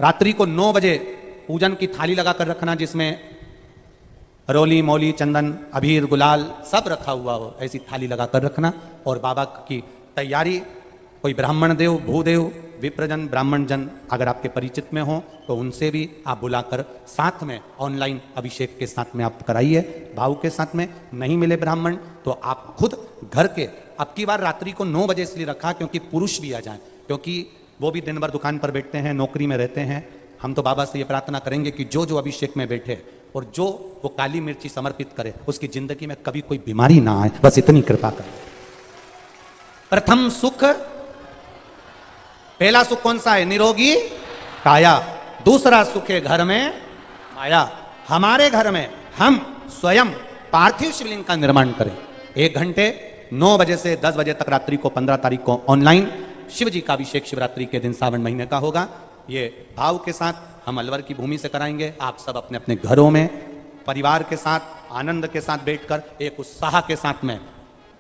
रात्रि को 9 बजे पूजन की थाली लगाकर रखना, जिसमें रोली, मौली, चंदन, अबीर, गुलाल सब रखा हुआ हो, ऐसी थाली लगाकर रखना। और बाबा की तैयारी, कोई ब्राह्मण देव, भूदेव, विप्रजन, ब्राह्मण जन अगर आपके परिचित में हो तो उनसे भी आप बुलाकर साथ में ऑनलाइन अभिषेक के साथ में आप कराइए, भाव के साथ में। नहीं मिले ब्राह्मण तो आप खुद घर के, अब की बार रात्रि को 9 बजे इसलिए रखा क्योंकि पुरुष भी आ जाएं, क्योंकि वो भी दिन भर दुकान पर बैठते हैं, नौकरी में रहते हैं। हम तो बाबा से ये प्रार्थना करेंगे कि जो जो अभिषेक में बैठे और जो वो काली मिर्ची समर्पित करे, उसकी जिंदगी में कभी कोई बीमारी ना आए, बस इतनी कृपा करें। प्रथम सुख, पहला सुख कौन सा है? निरोगी काया, दूसरा सुखे घर में माया। हमारे घर में हम स्वयं पार्थिव शिवलिंग का निर्माण करें। 1 घंटे 9 बजे से 10 बजे तक रात्रि को 15 तारीख को ऑनलाइन शिव जी का अभिषेक शिवरात्रि के दिन सावन महीने का होगा। ये भाव के साथ हम अलवर की भूमि से कराएंगे। आप सब अपने अपने घरों में परिवार के साथ आनंद के साथ बैठकर एक उत्साह के साथ में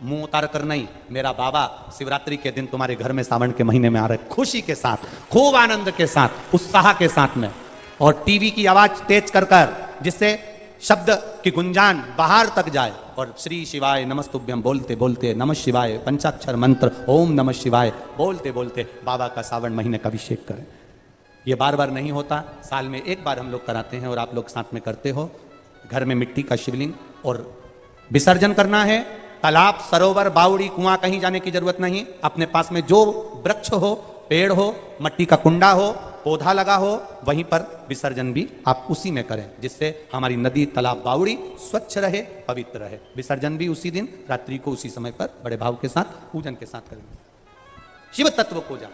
मुंह उतार कर नहीं, मेरा बाबा शिवरात्रि के दिन तुम्हारे घर में सावन के महीने में आ रहे, खुशी के साथ, खूब आनंद के साथ, उत्साह के साथ में, और टीवी की आवाज तेज कर कर जिससे शब्द की गुंजान बाहर तक जाए, और श्री शिवाय नमस्तुभ्यम बोलते बोलते, नमः शिवाय पंचाक्षर मंत्र ओम नमः शिवाय बोलते बोलते बाबा का सावन महीने का अभिषेक करें। ये बार बार नहीं होता, साल में 1 बार हम लोग कराते हैं और आप लोग साथ में करते हो। घर में मिट्टी का शिवलिंग और विसर्जन करना है। तालाब, सरोवर, बावड़ी, कुआं कहीं जाने की जरूरत नहीं। अपने पास में जो वृक्ष हो, पेड़ हो, मिट्टी का कुंडा हो, पौधा लगा हो, वहीं पर विसर्जन भी आप उसी में करें, जिससे हमारी नदी, तालाब, बावड़ी स्वच्छ रहे, पवित्र रहे। विसर्जन भी उसी दिन रात्रि को उसी समय पर बड़े भाव के साथ पूजन के साथ करेंगे। शिव तत्व पूजा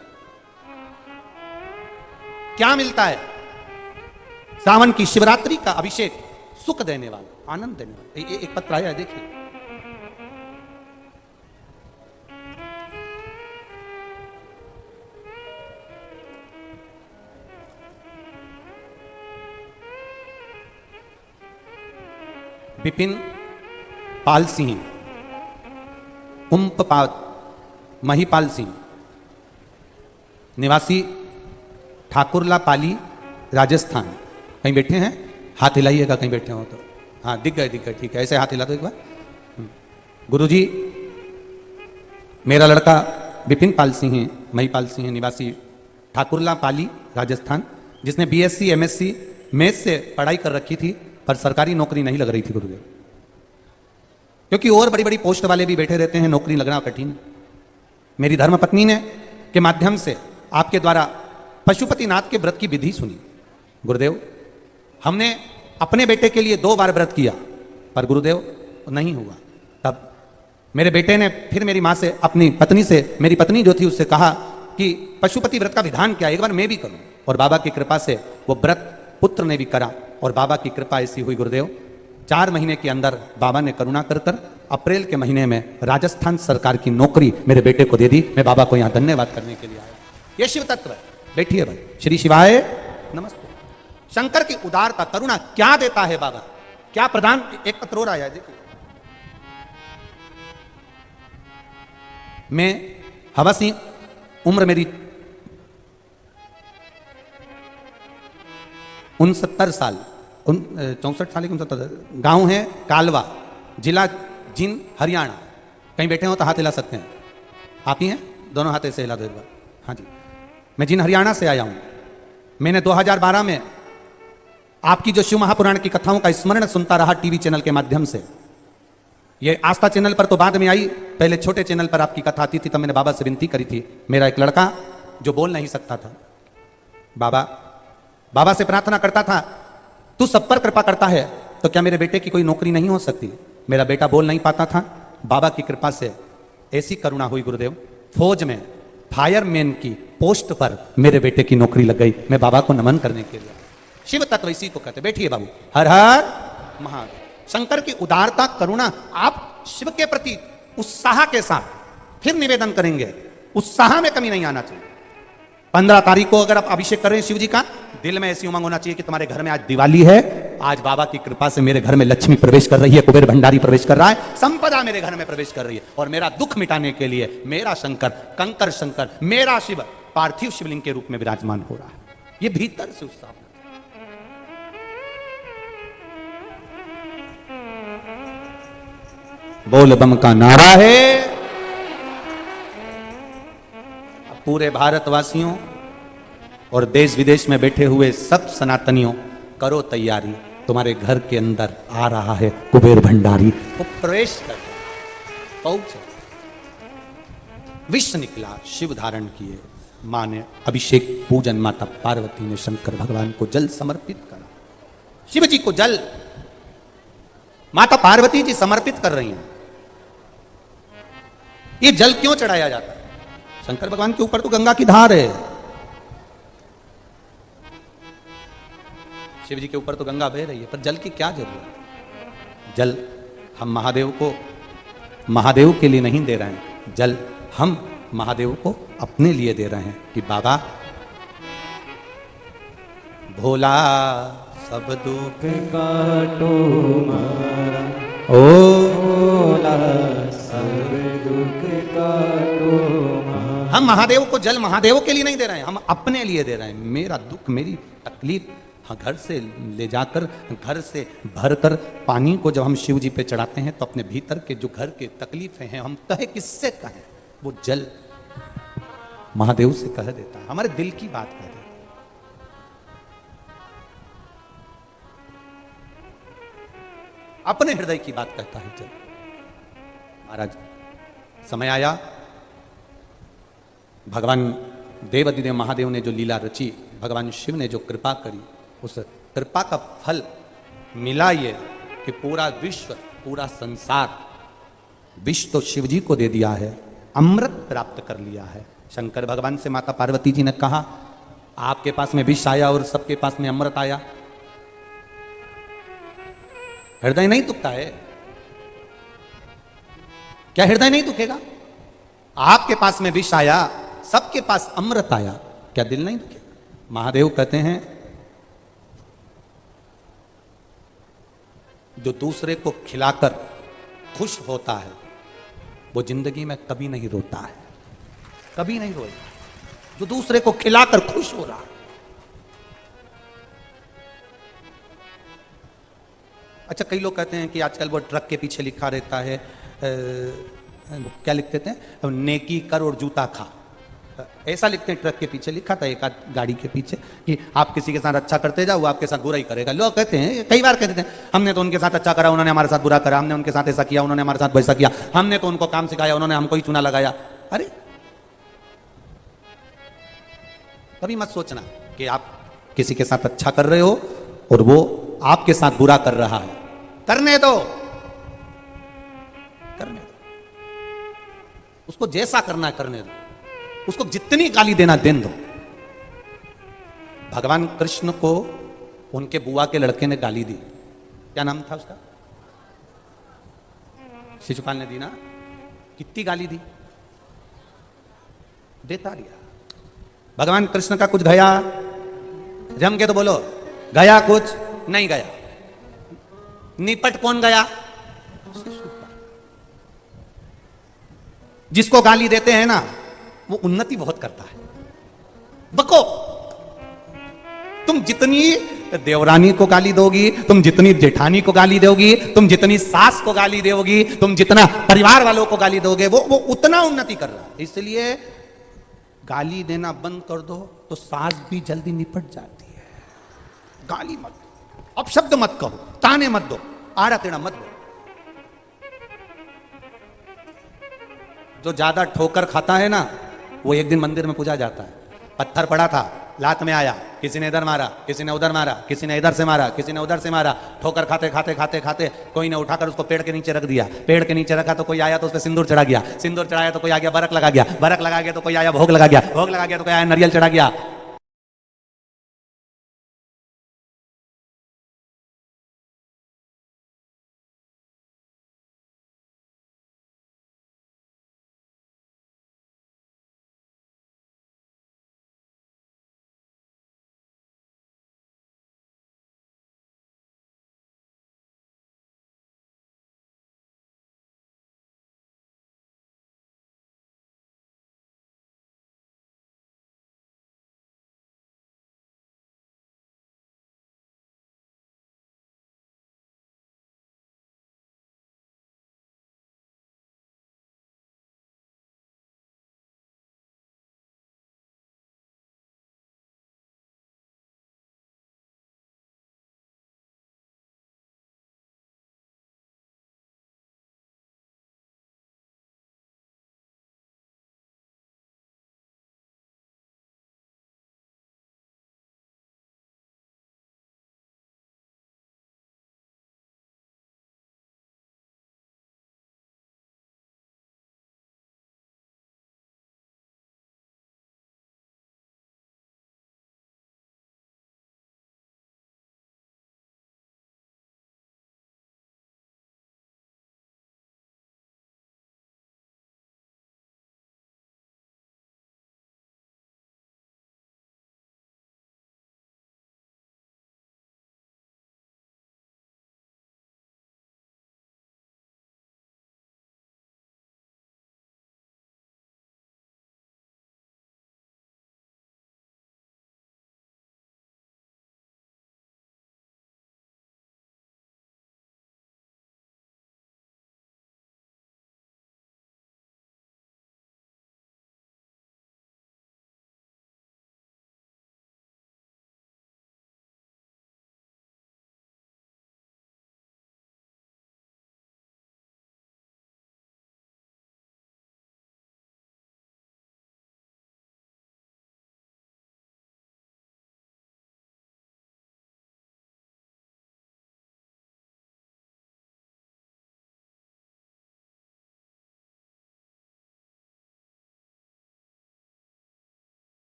क्या मिलता है? सावन की शिवरात्रि का अभिषेक सुख देने वाला, आनंद देने वाला। एक पत्र आया है, देखिए। विपिन पाल सिंह, उम्पपाल महिपाल सिंह, निवासी ठाकुरला पाली, राजस्थान। कहीं बैठे हैं? हाथ हिलाइएगा कहीं बैठे हो तो। हाँ, दिख गए, ठीक है, ऐसे हाथ हिला दो एक बार। गुरुजी, मेरा लड़का विपिन पाल सिंह है, महिपाल सिंह है, निवासी ठाकुरला पाली, राजस्थान, जिसने BSc MSc मैथ से पढ़ाई कर रखी थी, पर सरकारी नौकरी नहीं लग रही थी गुरुदेव, क्योंकि और बड़ी बड़ी पोस्ट वाले भी बैठे रहते हैं, नौकरी लगना कठिन। मेरी धर्मपत्नी ने के माध्यम से आपके द्वारा पशुपतिनाथ के व्रत की विधि सुनी। गुरुदेव, हमने अपने बेटे के लिए 2 बार व्रत किया, पर गुरुदेव नहीं हुआ। तब मेरे बेटे ने फिर मेरी माँ से, अपनी पत्नी से, मेरी पत्नी जो थी उससे कहा कि पशुपति व्रत का विधान क्या है, एक बार मैं भी करूं। और बाबा की कृपा से वो व्रत पुत्र ने भी करा, और बाबा की कृपा ऐसी हुई गुरुदेव, 4 महीने के अंदर बाबा ने करुणा कर कर अप्रैल के महीने में राजस्थान सरकार की नौकरी मेरे बेटे को दे दी। मैं बाबा को यहाँ धन्यवाद करने के लिए आया। ये शिव तत्व है। बैठिए भाई। श्री शिवाय नमस्ते। शंकर की उदारता, करुणा क्या देता है बाबा, क्या प्रदान। एक पत्र और आया है, देखिए। मैं हवसी, उम्र मेरी 69 साल, 64 साल की 69। गांव है कालवा, जिला जींद, हरियाणा। कहीं बैठे हो तो हाथ हिला सकते हैं। आप ही हैं? दोनों हाथ ऐसे हिला दो एक बार। हाँ जी, मैं जींद हरियाणा से आया हूं। मैंने 2012 में आपकी जो शिव महापुराण की कथाओं का स्मरण सुनता रहा टीवी चैनल के माध्यम से। ये आस्था चैनल पर तो बाद में आई, पहले छोटे चैनल पर आपकी कथा आती थी। तब मैंने बाबा से विनती करी थी। मेरा एक लड़का जो बोल नहीं सकता था, बाबा से प्रार्थना करता था, तू सब पर कृपा करता है तो क्या मेरे बेटे की कोई नौकरी नहीं हो सकती। मेरा बेटा बोल नहीं पाता था। बाबा की कृपा से ऐसी करुणा हुई गुरुदेव, फौज में फायरमैन की पोस्ट पर मेरे बेटे की नौकरी लग गई। मैं बाबा को नमन करने के लिए। शिव तत्व इसी को कहते। बैठिए बाबू। हर हर महादेव। शंकर की उदारता, करुणा, आप शिव के प्रति उत्साह के साथ फिर निवेदन करेंगे, उत्साह में कमी नहीं आना चाहिए। 15 तारीख को अगर आप अभिषेक कर रहे हैं शिव जी का, दिल में ऐसी उमंग होना चाहिए कि तुम्हारे घर में आज दिवाली है, आज बाबा की कृपा से मेरे घर में लक्ष्मी प्रवेश कर रही है, कुबेर भंडारी प्रवेश कर रहा है, संपदा मेरे घर में प्रवेश कर रही है, और मेरा दुख मिटाने के लिए मेरा शंकर, कंकर शंकर, मेरा शिव पार्थिव शिवलिंग के रूप में विराजमान हो रहा है। ये भीतर से उत्साह। बोल बम का नारा है। पूरे भारतवासियों और देश विदेश में बैठे हुए सब सनातनियों, करो तैयारी, तुम्हारे घर के अंदर आ रहा है कुबेर भंडारी। वो प्रवेश कर पहुंचे। विष निकला, शिव धारण किए। मां ने अभिषेक पूजन, माता पार्वती ने शंकर भगवान को जल समर्पित करा। शिव जी को जल माता पार्वती जी समर्पित कर रही हैं। ये जल क्यों चढ़ाया जाता है? शंकर भगवान के ऊपर तो गंगा की धार है। शिव जी के ऊपर तो गंगा बह रही है, पर जल की क्या जरूरत है? जल हम महादेव के लिए नहीं दे रहे हैं, जल हम महादेव को अपने लिए दे रहे हैं कि बाबा भोला सब दुख काटो मारा, ओ भोला सब दुख काटो मारा। हम महादेव को जल महादेव के लिए नहीं दे रहे हैं, हम अपने लिए दे रहे हैं। मेरा दुख, मेरी तकलीफ, हाँ, घर से ले जाकर, घर से भरकर पानी को जब हम शिव जी पे चढ़ाते हैं तो अपने भीतर के जो घर के तकलीफें हैं, हम कहे किससे कहें, वो जल महादेव से कह देता है, हमारे दिल की बात कह देता है। अपने हृदय की बात कहता है जल। महाराज, समय आया, भगवान देवाधिदेव महादेव ने जो लीला रची, भगवान शिव ने जो कृपा करी, उस कृपा का फल मिला ये कि पूरा विश्व, पूरा संसार, विश्व तो शिव जी को दे दिया है, अमृत प्राप्त कर लिया है। शंकर भगवान से माता पार्वती जी ने कहा, आपके पास में विष आया और सबके पास में अमृत आया, हृदय नहीं दुखता है क्या? हृदय नहीं दुखेगा? आपके पास में विष आया, सबके पास अमृत आया, क्या दिल नहीं दुखेगा? महादेव कहते हैं, जो दूसरे को खिलाकर खुश होता है वो जिंदगी में कभी नहीं रोता है, कभी नहीं रोएगा। जो दूसरे को खिलाकर खुश हो रहा है। अच्छा, कई लोग कहते हैं कि आजकल वो ट्रक के पीछे लिखा रहता है, क्या लिख देते हैं, नेकी कर और जूता खा, ऐसा लिखते हैं। ट्रक के पीछे लिखा था एक गाड़ी के पीछे कि आप किसी के साथ अच्छा करते जाओ, वो आपके साथ बुरा ही करेगा। लोग कहते हैं, कई बार कहते हैं, हमने तो उनके साथ अच्छा करा, उन्होंने हमारे साथ बुरा करा, हमने उनके साथ ऐसा किया, उन्होंने हमारे साथ वैसा किया, हमने तो उनको काम सिखाया, उन्होंने हमको ही चूना लगाया। अरे कभी मत सोचना कि आप किसी के साथ अच्छा कर रहे हो और वो आपके साथ बुरा कर रहा है। करने दो, करने दो, उसको जैसा करना है करने दो, उसको जितनी गाली देना देन दो। भगवान कृष्ण को उनके बुआ के लड़के ने गाली दी, क्या नाम था उसका? शिशुपाल ने दी ना? कितनी गाली दी, देता रहा। भगवान कृष्ण का कुछ गया, जम के तो बोलो, गया कुछ नहीं गया। निपट कौन गया? जिसको गाली देते हैं ना, वो उन्नति बहुत करता है। बको, तुम जितनी देवरानी को गाली दोगी, तुम जितनी जेठानी को गाली दोगी, तुम जितनी सास को गाली दोगी, तुम जितना परिवार वालों को गाली दोगे, वो उतना उन्नति कर रहा है। इसलिए गाली देना बंद कर दो तो सास भी जल्दी निपट जाती है। गाली मत दो, अपशब्द मत कहो, ताने मत दो, आड़ा टेढ़ा मत दो। जो ज्यादा ठोकर खाता है ना, वो एक दिन मंदिर में पूजा जाता है। पत्थर पड़ा था, लात में आया, किसी ने इधर मारा, किसी ने उधर मारा, किसी ने इधर से मारा, किसी ने उधर से मारा। ठोकर खाते खाते खाते खाते कोई ने उठाकर उसको पेड़ के नीचे रख दिया, पेड़ के नीचे रखा तो कोई आया तो उस पर सिंदूर चढ़ा गया, सिंदूर चढ़ाया तो कोई आ गया बरक लगा गया, बरक लगा गया तो कोई आया भोग लगा गया, भोग लगा गया तो कोई आया नारियल चढ़ा गया।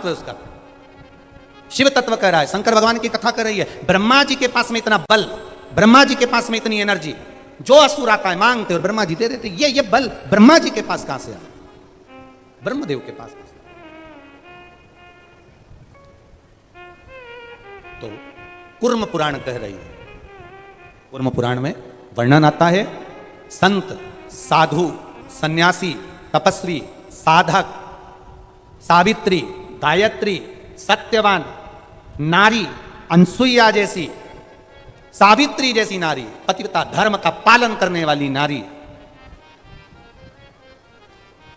उसका शिव तत्व कह रहा है, शंकर भगवान की कथा कर रही है। ब्रह्मा जी के पास में इतना बल, ब्रह्मा जी के पास में इतनी एनर्जी, जो असुर आता है मांगते और ब्रह्मा जी दे देते। ये बल ब्रह्मा जी के पास कहां से आया? ब्रह्मदेव के पास। तो कुर्म पुराण कह रही है, कुर्म पुराण में वर्णन आता है, संत, साधु, सन्यासी, तपस्वी, साधक, सावित्री, गायत्री, सत्यवान नारी, अनसुईया जैसी, सावित्री जैसी नारी, पतिव्रता धर्म का पालन करने वाली नारी,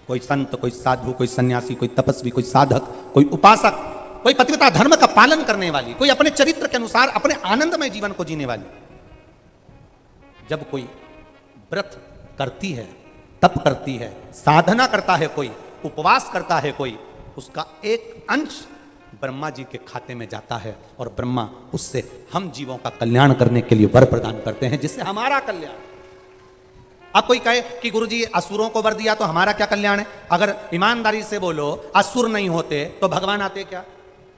कोई संत, कोई साधु, कोई सन्यासी, कोई तपस्वी, कोई साधक, कोई उपासक, कोई पतिव्रता धर्म का पालन करने वाली, कोई अपने चरित्र के अनुसार अपने आनंदमय जीवन को जीने वाली, जब कोई व्रत करती है, तप करती है, साधना करता है, कोई उपवास करता है, कोई, उसका एक अंश ब्रह्मा जी के खाते में जाता है और ब्रह्मा उससे हम जीवों का कल्याण करने के लिए वर प्रदान करते हैं, जिससे हमारा कल्याण। अब कोई कहे कि गुरुजी असुरों को वर दिया तो हमारा क्या कल्याण है? अगर ईमानदारी से बोलो, असुर नहीं होते तो भगवान आते क्या?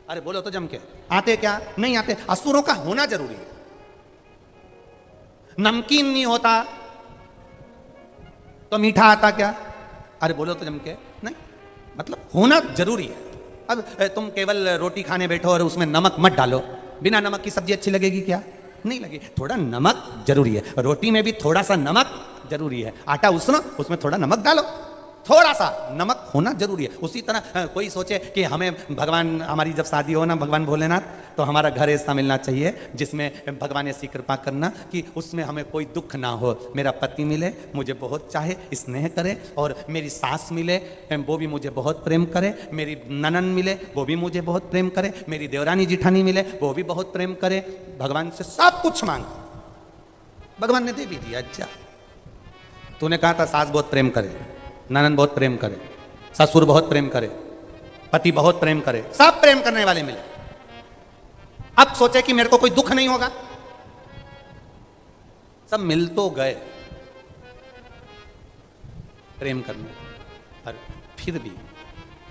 अरे बोलो तो जम के, आते क्या? नहीं आते। असुरों का होना जरूरी है। नमकीन नहीं होता तो मीठा आता क्या? अरे बोलो तो जम के, नहीं, मतलब होना जरूरी है। अब तुम केवल रोटी खाने बैठो और उसमें नमक मत डालो, बिना नमक की सब्जी अच्छी लगेगी क्या? नहीं लगेगी। थोड़ा नमक जरूरी है, रोटी में भी थोड़ा सा नमक जरूरी है। आटा उसनो, उसमें थोड़ा नमक डालो, थोड़ा सा नमक होना जरूरी है। उसी तरह कोई सोचे कि हमें भगवान, हमारी जब शादी हो ना भगवान भोलेनाथ, तो हमारा घर ऐसा मिलना चाहिए जिसमें भगवान ऐसी कृपा करना कि उसमें हमें कोई दुख ना हो। मेरा पति मिले, मुझे बहुत चाहे, स्नेह करे, और मेरी सास मिले, वो भी मुझे बहुत प्रेम करे, मेरी ननन मिले, वो भी मुझे बहुत प्रेम करे, मेरी देवरानी जिठानी मिले, वो भी बहुत प्रेम करे। भगवान से सब कुछ मांग, भगवान ने दे भी दिया। अच्छा, तूने कहा था सास बहुत प्रेम करे, ननन बहुत प्रेम करे, ससुर बहुत प्रेम करे, पति बहुत प्रेम करे, सब प्रेम करने वाले मिले। अब सोचे कि मेरे को कोई दुख नहीं होगा, सब मिल तो गए प्रेम करने, पर फिर भी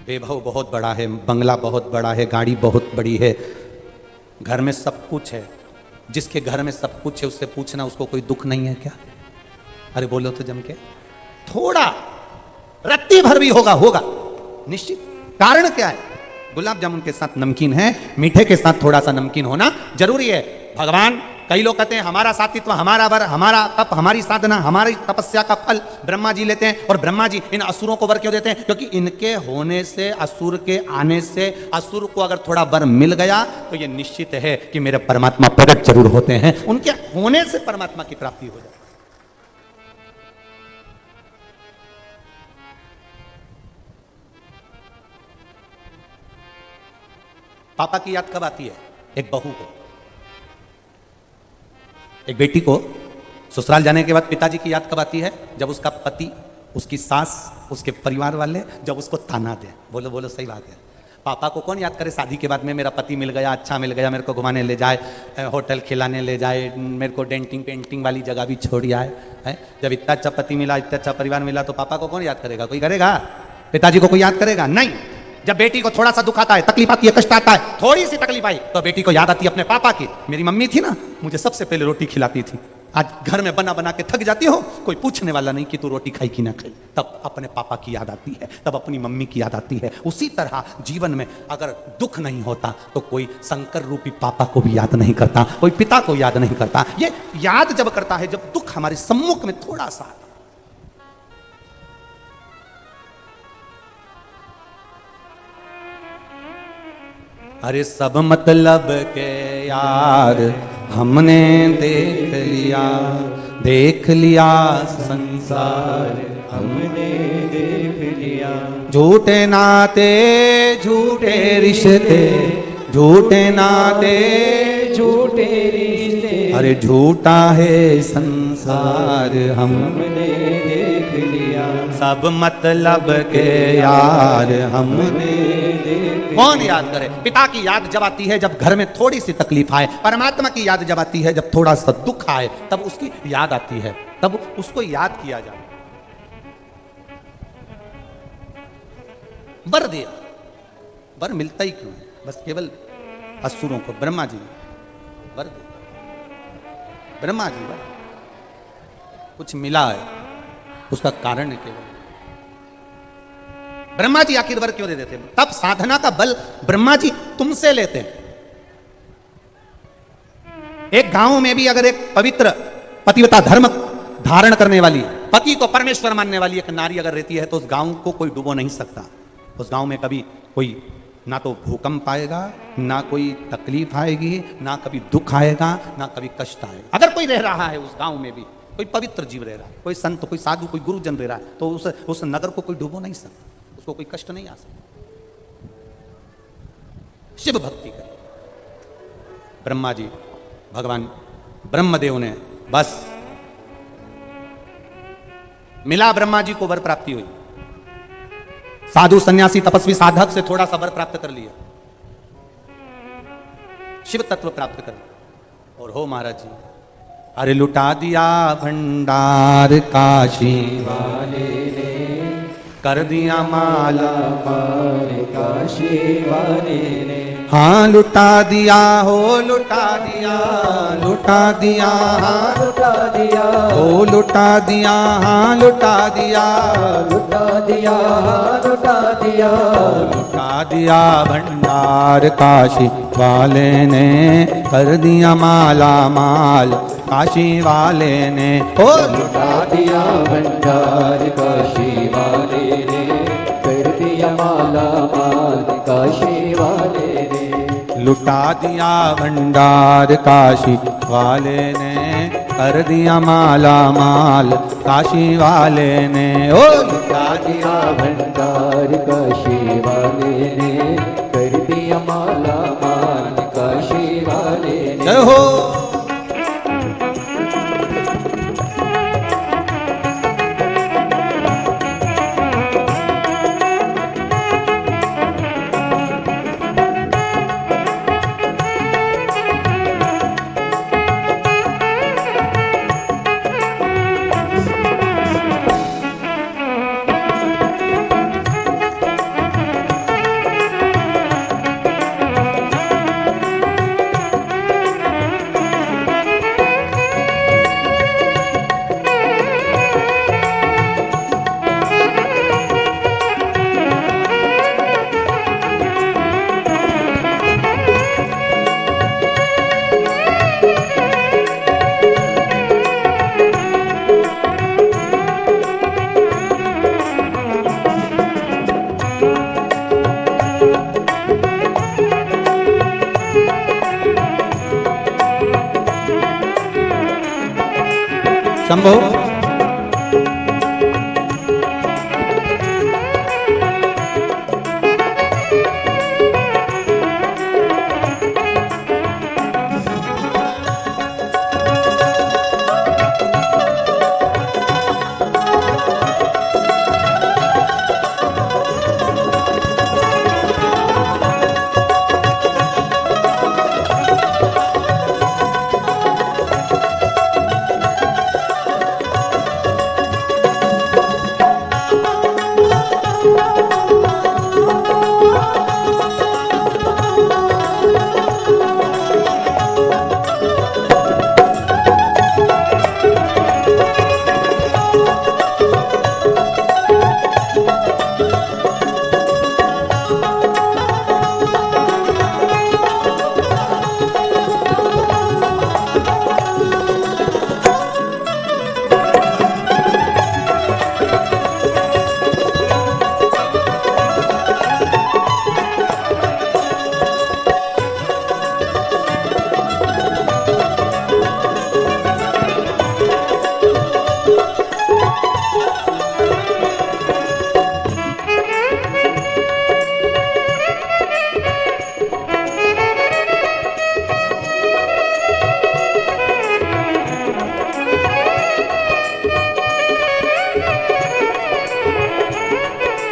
वैभव बहुत बड़ा है, बंगला बहुत बड़ा है, गाड़ी बहुत बड़ी है, घर में सब कुछ है। जिसके घर में सब कुछ है उससे पूछना उसको कोई दुख नहीं है क्या? अरे बोलो तो जम के, थोड़ा रत्ती भर भी होगा, होगा निश्चित। कारण क्या है? गुलाब जामुन के साथ नमकीन है, मीठे के साथ थोड़ा सा नमकीन होना जरूरी है। भगवान, कई लोग कहते हैं हमारा सातित्व, हमारा वर, हमारा तप, हमारी साधना, हमारी तपस्या का फल ब्रह्मा जी लेते हैं। और ब्रह्मा जी इन असुरों को वर क्यों देते हैं? क्योंकि इनके होने से, असुर के आने से, असुर को अगर थोड़ा वर मिल गया तो ये निश्चित है कि मेरे परमात्मा प्रकट जरूर होते हैं। उनके होने से परमात्मा की प्राप्ति हो जाए। पापा की याद कब आती है? एक बहू को, एक बेटी को ससुराल जाने के बाद पिताजी की याद कब आती है? जब उसका पति, उसकी सास, उसके परिवार वाले जब उसको ताना दे। बोलो बोलो, सही बात है। पापा को कौन याद करे शादी के बाद में? मेरा पति मिल गया, अच्छा मिल गया, मेरे को घुमाने ले जाए, होटल खिलाने ले जाए, मेरे को डेंटिंग पेंटिंग वाली जगह भी छोड़ आए है। जब इतना अच्छा पति मिला, इतना अच्छा परिवार मिला, तो पापा को कौन याद करेगा? कोई करेगा? पिताजी को कोई याद करेगा? नहीं। जब बेटी को थोड़ा सा दुख आता है, तकलीफ आती है, कष्ट आता है, थोड़ी सी तकलीफ आई तो बेटी को याद आती है अपने पापा की। मेरी मम्मी थी ना, मुझे सबसे पहले रोटी खिलाती थी। आज घर में बना बना के थक जाती हो, कोई पूछने वाला नहीं कि तू रोटी खाई कि ना खाई। तब अपने पापा की याद आती है, तब अपनी मम्मी की याद आती है। उसी तरह जीवन में अगर दुख नहीं होता तो कोई शंकर रूपी पापा को भी याद नहीं करता, कोई पिता को याद नहीं करता। ये याद जब करता है जब दुख हमारे सम्मुख में थोड़ा सा। अरे सब मतलब के यार हमने देख लिया संसार हमने देख लिया। झूठे नाते झूठे रिश्ते, झूठे नाते झूठे रिश्ते, अरे झूठा है संसार हमने देख लिया। सब मतलब के यार हमने। कौन याद करे? पिता की याद जब आती है जब घर में थोड़ी सी तकलीफ आए, परमात्मा की याद जब आती है जब थोड़ा सा दुख आए, तब उसकी याद आती है, तब उसको याद किया जाए। वर दिया, वर मिलता ही क्यों है? बस केवल असुरों को ब्रह्मा जी वर दे, ब्रह्मा जी वर कुछ मिला है, उसका कारण है केवल ब्रह्मा जी आखिर वर क्यों दे देते? तब साधना का बल ब्रह्मा जी तुमसे लेते हैं। एक गांव में भी अगर एक पवित्र पतिव्रता धर्म धारण करने वाली, पति को परमेश्वर मानने वाली एक नारी अगर रहती है तो उस गांव को कोई डुबो नहीं सकता। उस गांव में कभी कोई ना तो भूकंप आएगा, ना कोई तकलीफ आएगी, ना कभी दुख आएगा, ना कभी कष्ट आएगा। अगर कोई रह रहा है उस गांव में भी, कोई पवित्र जीव रह रहा है, कोई संत, कोई साधु, कोई गुरुजन रह रहा है, तो उस नगर को कोई डुबो नहीं सकता, उसको कोई कष्ट नहीं आ सकता। शिव भक्ति कर ब्रह्मा जी, भगवान ब्रह्मदेव ने बस मिला, ब्रह्मा जी को वर प्राप्ति हुई। साधु सन्यासी तपस्वी साधक से थोड़ा सा वर प्राप्त कर लिया, शिव तत्व प्राप्त कर लिया। और हो महाराज जी, अरे लुटा दिया भंडार काशी वाले ने कर दिया माला माल काशी वाले ने हाँ लुटा दिया हो लुटा दिया, लुटा दिया हाँ लुटा दिया हो लुटा दिया हाँ लुटा दिया, लुटा दिया लुटा दिया लुटा दिया भंडार काशी वाले ने कर दिया माला माल काशी वाले ने हो लुटा दिया भंडार काशी वाले ने कर दिया माला माल काशी वाले ने लुटा दिया भंडार काशी वाले ने कर दिया माला माल काशी वाले ने ओ लुटा दिया भंडार काशी वाले ने कर दिया माला माल काशी वाले ने जय हो। शंभो